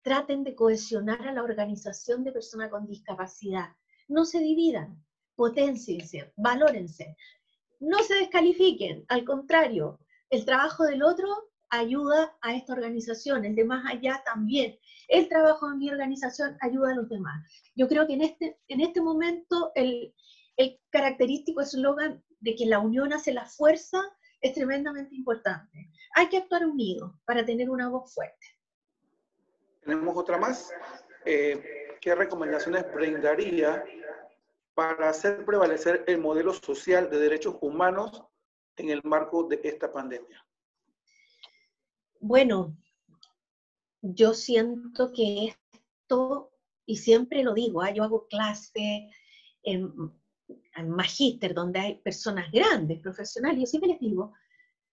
traten de cohesionar a la organización de personas con discapacidad. No se dividan, potenciense, valórense, no se descalifiquen, al contrario, el trabajo del otro ayuda a esta organización, el de más allá también. El trabajo de mi organización ayuda a los demás. Yo creo que en este momento el característico eslogan de que la unión hace la fuerza es tremendamente importante. Hay que actuar unidos para tener una voz fuerte. Tenemos otra más. ¿Qué recomendaciones brindaría para hacer prevalecer el modelo social de derechos humanos en el marco de esta pandemia? Bueno, yo siento que esto, y siempre lo digo, yo hago clase en magíster, donde hay personas grandes, profesionales, yo siempre les digo,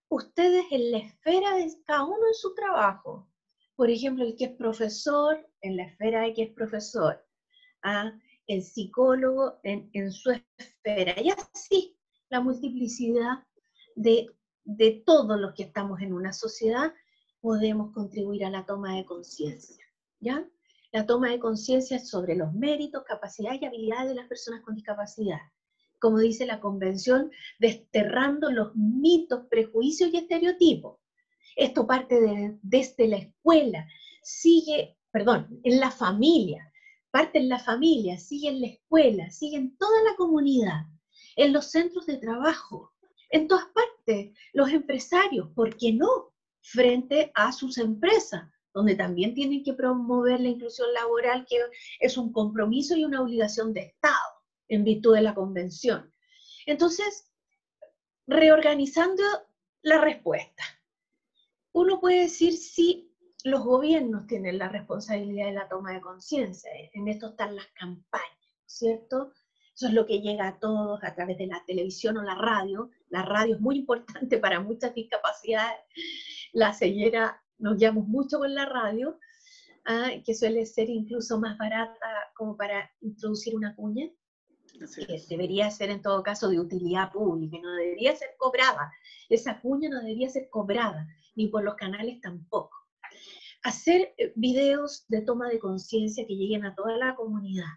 ustedes en la esfera de cada uno en su trabajo, por ejemplo, el que es profesor, en la esfera de que es profesor, el psicólogo en su esfera, y así la multiplicidad de todos los que estamos en una sociedad podemos contribuir a la toma de conciencia, ¿ya? La toma de conciencia sobre los méritos, capacidades y habilidades de las personas con discapacidad. Como dice la Convención, desterrando los mitos, prejuicios y estereotipos. Esto parte desde la escuela, en la familia, parte en la familia, sigue en la escuela, sigue en toda la comunidad, en los centros de trabajo, En todas partes, los empresarios, ¿por qué no? Frente a sus empresas, donde también tienen que promover la inclusión laboral, que es un compromiso y una obligación de Estado en virtud de la Convención. Entonces, reorganizando la respuesta, uno puede decir si los gobiernos tienen la responsabilidad de la toma de conciencia. En esto están las campañas, ¿cierto? Eso es lo que llega a todos a través de la televisión o la radio. La radio es muy importante para muchas discapacidades. La ceguera nos guiamos mucho con la radio, que suele ser incluso más barata como para introducir una cuña, que debería ser en todo caso de utilidad pública, no debería ser cobrada. Esa cuña no debería ser cobrada, ni por los canales tampoco. Hacer videos de toma de conciencia que lleguen a toda la comunidad,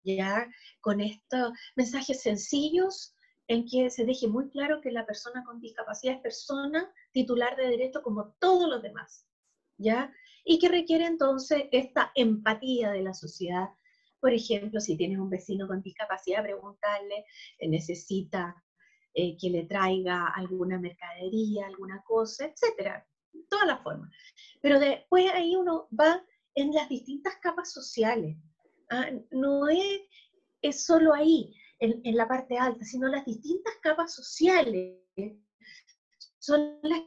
ya con estos mensajes sencillos en que se deje muy claro que la persona con discapacidad es persona titular de derecho como todos los demás, ¿ya? Y que requiere entonces esta empatía de la sociedad. Por ejemplo, si tienes un vecino con discapacidad, preguntarle, necesita que le traiga alguna mercadería, alguna cosa, etcétera, todas las formas. Pero después ahí uno va en las distintas capas sociales. No es solo ahí, en la parte alta, sino las distintas capas sociales son las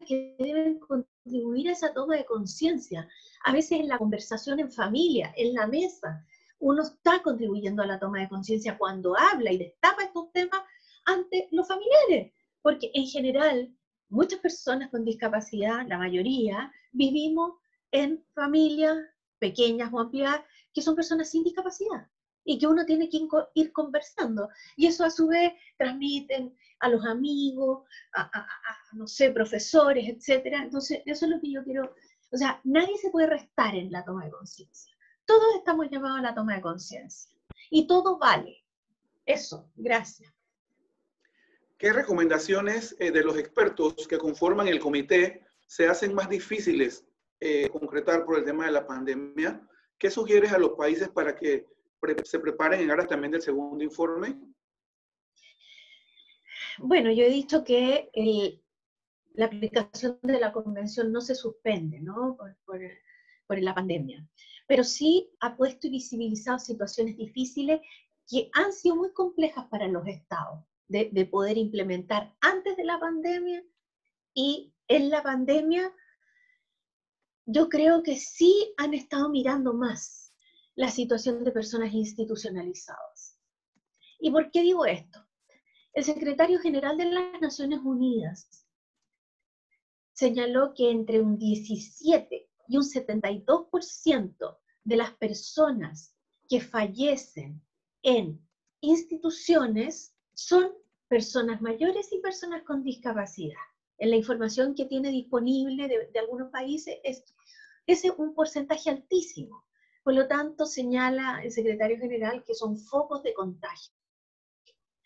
que deben contribuir a esa toma de conciencia. A veces en la conversación en familia, en la mesa, uno está contribuyendo a la toma de conciencia cuando habla y destapa estos temas ante los familiares, porque en general muchas personas con discapacidad, la mayoría, vivimos en familias pequeñas o ampliadas que son personas sin discapacidad y que uno tiene que ir conversando. Y eso a su vez transmiten a los amigos, no sé, profesores, etcétera. Entonces, eso es lo que yo quiero. O sea, nadie se puede restar en la toma de conciencia. Todos estamos llamados a la toma de conciencia. Y todo vale. Eso, gracias. ¿Qué recomendaciones de los expertos que conforman el comité se hacen más difíciles concretar por el tema de la pandemia? ¿Qué sugieres a los países para que se preparen en aras también del segundo informe? Bueno, yo he dicho que la aplicación de la convención no se suspende, ¿no? Por la pandemia, pero sí ha puesto y visibilizado situaciones difíciles que han sido muy complejas para los estados de poder implementar antes de la pandemia y en la pandemia. Yo creo que sí han estado mirando más la situación de personas institucionalizadas. ¿Y por qué digo esto? El secretario general de las Naciones Unidas señaló que entre un 17 y un 72% de las personas que fallecen en instituciones son personas mayores y personas con discapacidad. En la información que tiene disponible de algunos países, ese es un porcentaje altísimo. Por lo tanto, señala el secretario general que son focos de contagio.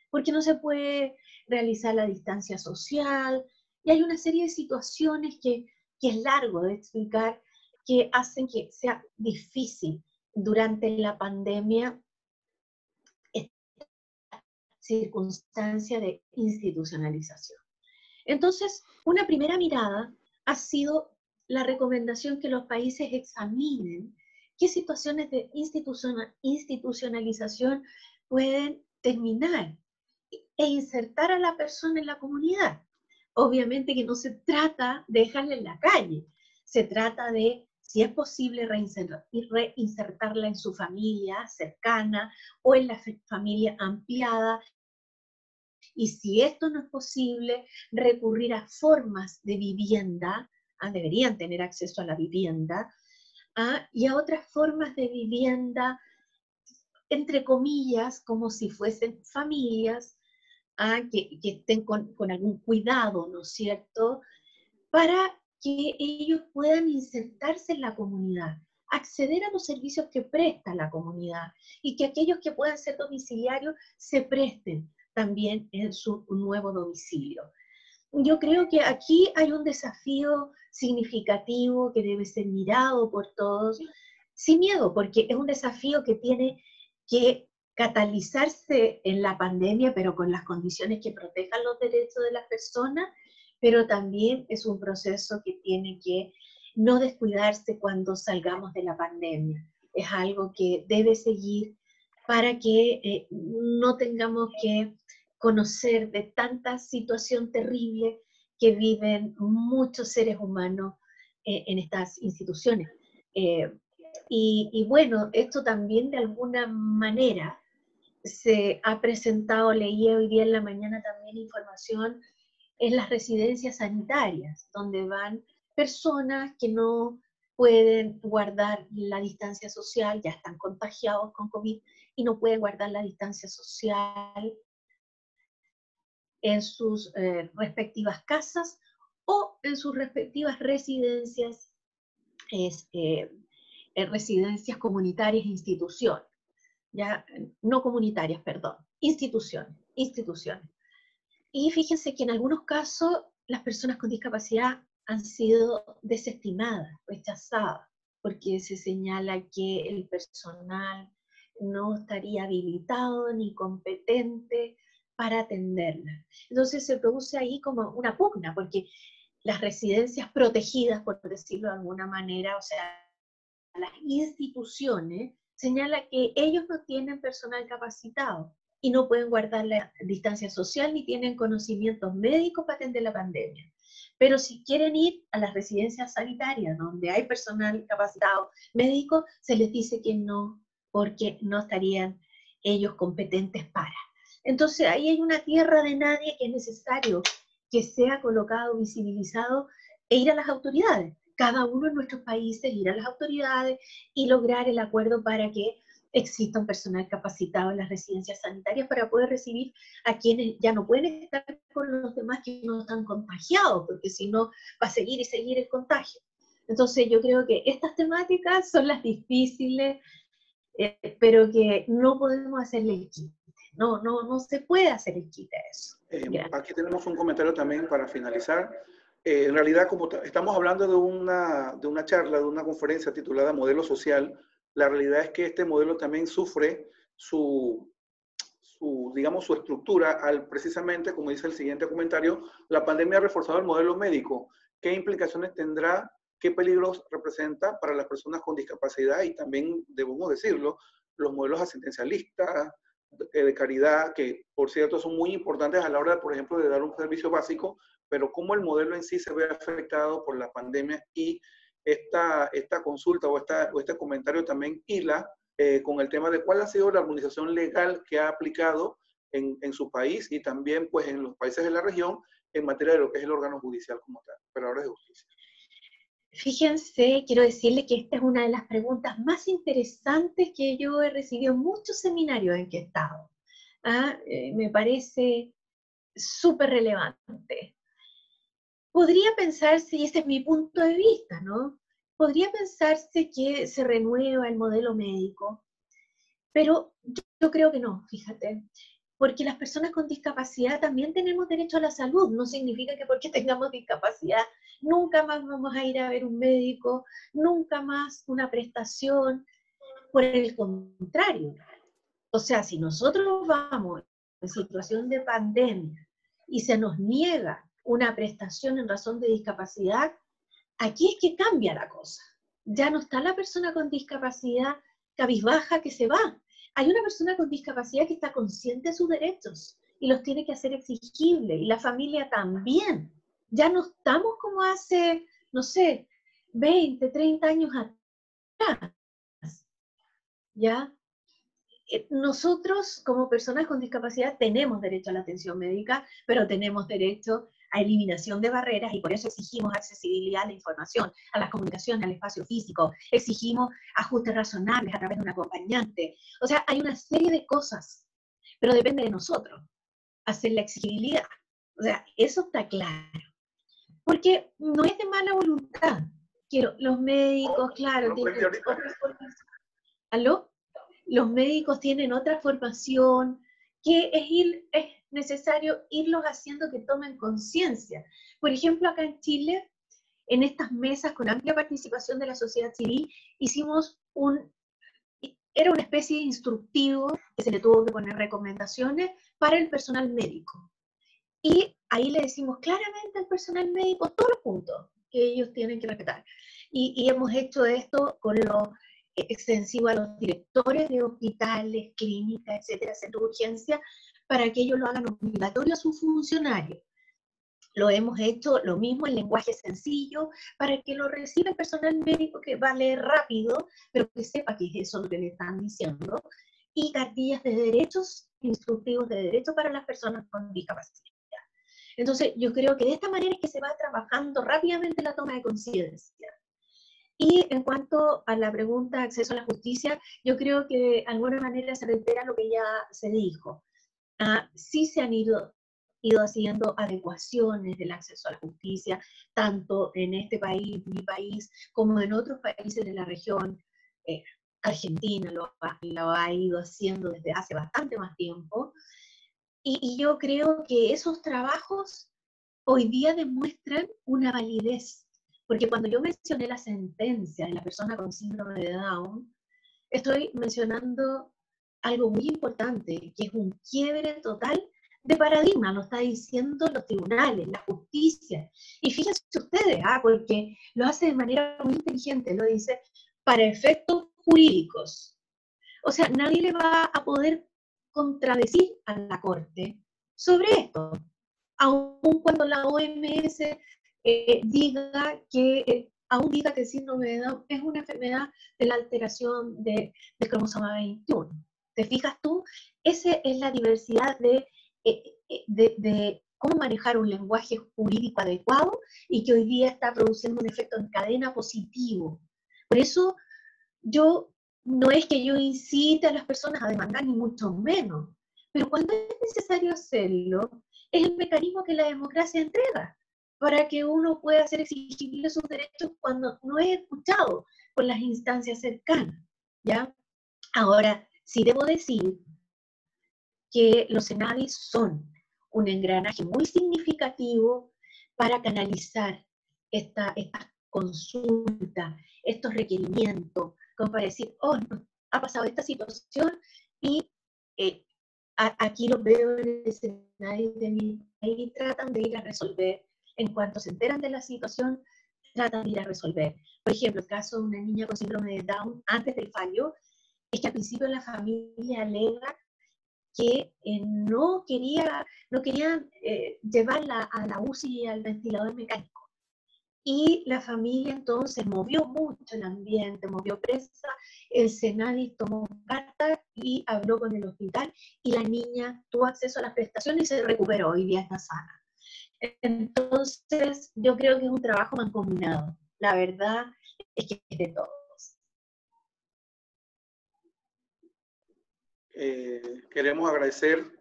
Porque no se puede realizar la distancia social, y hay una serie de situaciones que es largo de explicar, que hacen que sea difícil durante la pandemia esta circunstancia de institucionalización. Entonces, una primera mirada ha sido la recomendación que los países examinen qué situaciones de institucionalización pueden terminar e insertar a la persona en la comunidad. Obviamente que no se trata de dejarla en la calle, se trata de, si es posible, reinsertarla en su familia cercana o en la familia ampliada. Y si esto no es posible, recurrir a formas de vivienda, deberían tener acceso a la vivienda, y a otras formas de vivienda, entre comillas, como si fuesen familias, que estén con algún cuidado, ¿no es cierto?, para que ellos puedan insertarse en la comunidad, acceder a los servicios que presta la comunidad, y que aquellos que puedan ser domiciliarios se presten también en su nuevo domicilio. Yo creo que aquí hay un desafío significativo que debe ser mirado por todos, sin miedo, porque es un desafío que tiene que catalizarse en la pandemia, pero con las condiciones que protejan los derechos de las personas, pero también es un proceso que tiene que no descuidarse cuando salgamos de la pandemia. Es algo que debe seguir para que no tengamos que conocer de tanta situación terrible que viven muchos seres humanos en estas instituciones. Y bueno, esto también de alguna manera se ha presentado, leí hoy día en la mañana también información en las residencias sanitarias, donde van personas que no pueden guardar la distancia social, ya están contagiados con COVID y no pueden guardar la distancia social en sus respectivas casas o en sus respectivas residencias, residencias comunitarias e instituciones. Ya, no comunitarias, perdón, instituciones. Y fíjense que en algunos casos las personas con discapacidad han sido desestimadas, rechazadas, porque se señala que el personal no estaría habilitado ni competente para atenderla. Entonces se produce ahí como una pugna, porque las residencias protegidas, por decirlo de alguna manera, o sea, las instituciones, señala que ellos no tienen personal capacitado y no pueden guardar la distancia social ni tienen conocimientos médicos para atender la pandemia. Pero si quieren ir a las residencias sanitarias donde hay personal capacitado médico, se les dice que no, porque no estarían ellos competentes para. Entonces ahí hay una tierra de nadie que es necesario que sea colocado, visibilizado e ir a las autoridades. Cada uno en nuestros países ir a las autoridades y lograr el acuerdo para que exista un personal capacitado en las residencias sanitarias para poder recibir a quienes ya no pueden estar con los demás que no están contagiados, porque si no va a seguir y seguir el contagio. Entonces yo creo que estas temáticas son las difíciles, pero que no podemos hacerle el quite. No se puede hacer el quite a eso. Aquí tenemos un comentario también para finalizar. En realidad, como estamos hablando de una charla, de una conferencia titulada Modelo Social, la realidad es que este modelo también sufre digamos, su estructura precisamente, como dice el siguiente comentario, la pandemia ha reforzado el modelo médico. ¿Qué implicaciones tendrá? ¿Qué peligros representa para las personas con discapacidad? Y también, debemos decirlo, los modelos asistencialistas, de caridad, que por cierto son muy importantes a la hora, por ejemplo, de dar un servicio básico, pero cómo el modelo en sí se ve afectado por la pandemia. Y esta consulta o este comentario también hila con el tema de cuál ha sido la armonización legal que ha aplicado en su país y también pues en los países de la región en materia de lo que es el órgano judicial como tal, operadores de justicia. Fíjense, quiero decirle que esta es una de las preguntas más interesantes que yo he recibido en muchos seminarios en que he estado. Me parece súper relevante. Podría pensarse, y ese es mi punto de vista, ¿no? Podría pensarse que se renueva el modelo médico, pero yo creo que no, fíjate. Porque las personas con discapacidad también tenemos derecho a la salud. No significa que porque tengamos discapacidad nunca más vamos a ir a ver un médico, nunca más una prestación. Por el contrario, o sea, si nosotros vamos en situación de pandemia y se nos niega una prestación en razón de discapacidad, aquí es que cambia la cosa. Ya no está la persona con discapacidad cabizbaja que se va. Hay una persona con discapacidad que está consciente de sus derechos y los tiene que hacer exigibles, y la familia también. Ya no estamos como hace, no sé, 20, 30 años atrás. ¿Ya? Nosotros, como personas con discapacidad, tenemos derecho a la atención médica, pero tenemos derecho a eliminación de barreras, y por eso exigimos accesibilidad a la información, a las comunicaciones, al espacio físico, exigimos ajustes razonables a través de un acompañante. O sea, hay una serie de cosas, pero depende de nosotros hacer la exigibilidad. O sea, eso está claro. Porque no es de mala voluntad. Los médicos, claro, tienen otra formación. ¿Aló? Los médicos tienen otra formación, que es necesario irlos haciendo que tomen conciencia. Por ejemplo, acá en Chile, en estas mesas con amplia participación de la sociedad civil, hicimos era una especie de instructivo que se le tuvo que poner recomendaciones para el personal médico. Y ahí le decimos claramente al personal médico todos los puntos que ellos tienen que respetar. Y hemos hecho esto con lo extensivo a los directores de hospitales, clínicas, etcétera, centros de urgencia, para que ellos lo hagan obligatorio a sus funcionarios. Lo hemos hecho lo mismo en lenguaje sencillo, para que lo reciba el personal médico, que va a leer rápido, pero que sepa que es eso lo que le están diciendo, y cartillas de derechos, instructivos de derechos para las personas con discapacidad. Entonces, yo creo que de esta manera es que se va trabajando rápidamente la toma de conciencia. Y en cuanto a la pregunta de acceso a la justicia, yo creo que de alguna manera se reitera lo que ya se dijo. Sí se han ido haciendo adecuaciones del acceso a la justicia, tanto en este país, mi país, como en otros países de la región. Argentina lo ha ido haciendo desde hace bastante más tiempo. Y yo creo que esos trabajos hoy día demuestran una validez, porque cuando yo mencioné la sentencia de la persona con síndrome de Down, estoy mencionando algo muy importante, que es un quiebre total de paradigma, lo está diciendo los tribunales, la justicia. Y fíjense ustedes, porque lo hace de manera muy inteligente, lo dice, para efectos jurídicos. O sea, nadie le va a poder contradecir a la Corte sobre esto, aun cuando la OMS aún diga que el síndrome de Down es una enfermedad de la alteración del cromosoma 21. ¿Te fijas tú? Esa es la diversidad de cómo manejar un lenguaje jurídico adecuado y que hoy día está produciendo un efecto en cadena positivo. Por eso no es que yo incite a las personas a demandar, ni mucho menos, pero cuando es necesario hacerlo, es el mecanismo que la democracia entrega para que uno pueda hacer exigibles sus derechos cuando no es escuchado por las instancias cercanas, ¿ya? Ahora, sí debo decir que los CENADIS son un engranaje muy significativo para canalizar estas consultas, estos requerimientos, como para decir, ha pasado esta situación y aquí los veo en el CENADIS de mi país, tratan de ir a resolver. En cuanto se enteran de la situación, tratan de ir a resolver. Por ejemplo, el caso de una niña con síndrome de Down antes del fallo, es que al principio la familia alega que no querían llevarla a la UCI y al ventilador mecánico. Y la familia entonces movió mucho el ambiente, movió presa, el CENADIS tomó carta y habló con el hospital y la niña tuvo acceso a las prestaciones y se recuperó, hoy día está sana. Entonces yo creo que es un trabajo mancomunado, la verdad es que es de todos. Queremos agradecer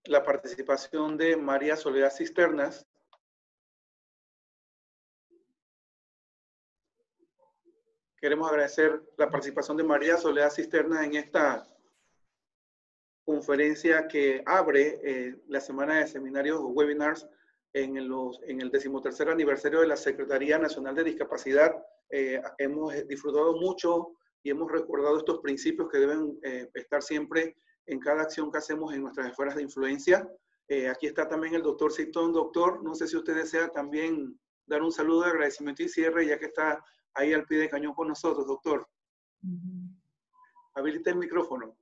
la participación de María Soledad Cisternas. Queremos agradecer la participación de María Soledad Cisternas en esta conferencia que abre la semana de seminarios o webinars en el 13º aniversario de la Secretaría Nacional de Discapacidad. Hemos disfrutado mucho y hemos recordado estos principios que deben estar siempre en cada acción que hacemos en nuestras esferas de influencia. Aquí está también el doctor Citón. Doctor, no sé si usted desea también dar un saludo de agradecimiento y cierre, ya que está ahí al pie de cañón con nosotros, doctor. Habilita el micrófono.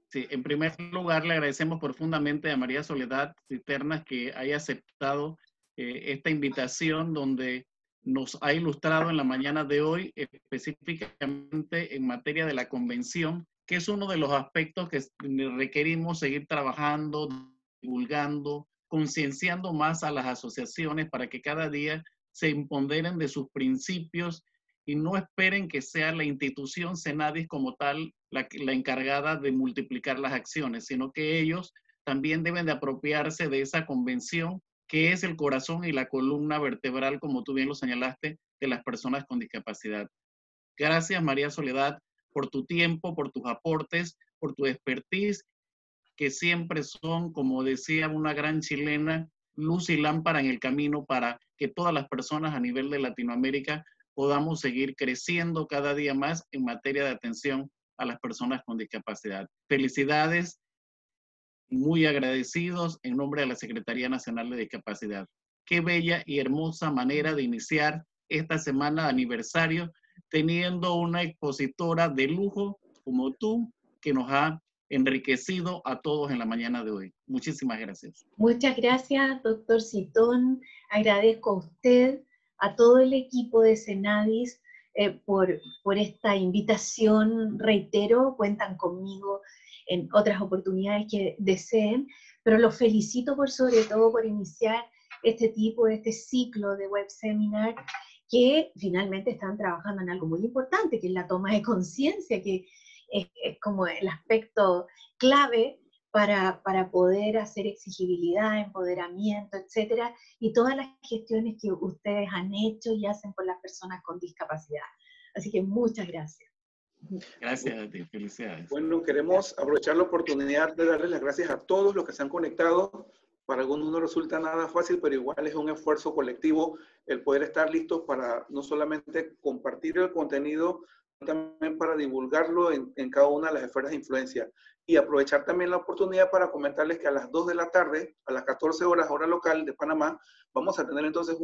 Sí, en primer lugar le agradecemos profundamente a María Soledad Cisternas que haya aceptado esta invitación donde nos ha ilustrado en la mañana de hoy específicamente en materia de la convención, que es uno de los aspectos que requerimos seguir trabajando, divulgando, concienciando más a las asociaciones para que cada día se empoderen de sus principios y no esperen que sea la institución CENADIS como tal la encargada de multiplicar las acciones, sino que ellos también deben de apropiarse de esa convención que es el corazón y la columna vertebral, como tú bien lo señalaste, de las personas con discapacidad. Gracias, María Soledad, por tu tiempo, por tus aportes, por tu expertise, que siempre son, como decía una gran chilena, luz y lámpara en el camino para que todas las personas a nivel de Latinoamérica podamos seguir creciendo cada día más en materia de atención a las personas con discapacidad. Felicidades, muy agradecidos en nombre de la Secretaría Nacional de Discapacidad. Qué bella y hermosa manera de iniciar esta semana de aniversario teniendo una expositora de lujo como tú, que nos ha enriquecido a todos en la mañana de hoy. Muchísimas gracias. Muchas gracias, doctor Citón. Agradezco a usted, a todo el equipo de Senadis por esta invitación. Reitero, cuentan conmigo en otras oportunidades que deseen, pero los felicito sobre todo por iniciar este ciclo de web seminar, que finalmente están trabajando en algo muy importante, que es la toma de conciencia, que es como el aspecto clave para poder hacer exigibilidad, empoderamiento, etcétera, y todas las gestiones que ustedes han hecho y hacen por las personas con discapacidad. Así que muchas gracias. Gracias a ti, felicidades. Bueno, queremos aprovechar la oportunidad de darles las gracias a todos los que se han conectado. Para algunos no resulta nada fácil, pero igual es un esfuerzo colectivo el poder estar listos para no solamente compartir el contenido, sino también para divulgarlo en cada una de las esferas de influencia. Y aprovechar también la oportunidad para comentarles que a las 2 de la tarde, a las 14 horas, hora local de Panamá, vamos a tener entonces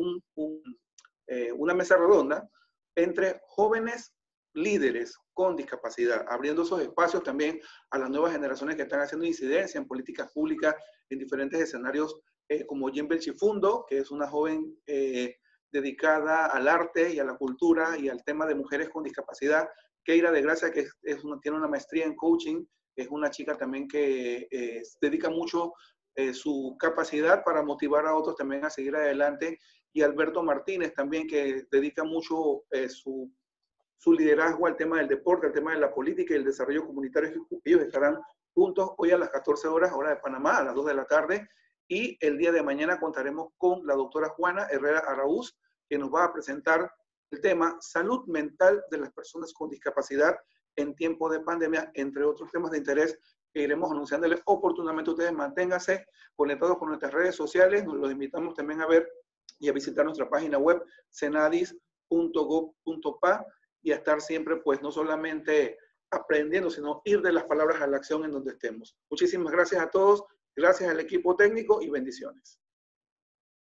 una mesa redonda entre jóvenes líderes con discapacidad, abriendo esos espacios también a las nuevas generaciones que están haciendo incidencia en políticas públicas en diferentes escenarios, como Jen Belchifundo, que es una joven dedicada al arte y a la cultura y al tema de mujeres con discapacidad. Keira de Gracia, que tiene una maestría en coaching, es una chica también que dedica mucho su capacidad para motivar a otros también a seguir adelante. Y Alberto Martínez también, que dedica mucho su liderazgo al tema del deporte, al tema de la política y el desarrollo comunitario. Ellos estarán juntos hoy a las 14 horas, hora de Panamá, a las 2 de la tarde. Y el día de mañana contaremos con la doctora Juana Herrera Araúz, que nos va a presentar el tema salud mental de las personas con discapacidad en tiempo de pandemia, entre otros temas de interés que iremos anunciándoles oportunamente. Ustedes manténganse conectados con nuestras redes sociales. Nos los invitamos también a ver y a visitar nuestra página web senadis.gov.pa y a estar siempre, pues, no solamente aprendiendo, sino ir de las palabras a la acción en donde estemos. Muchísimas gracias a todos, gracias al equipo técnico y bendiciones.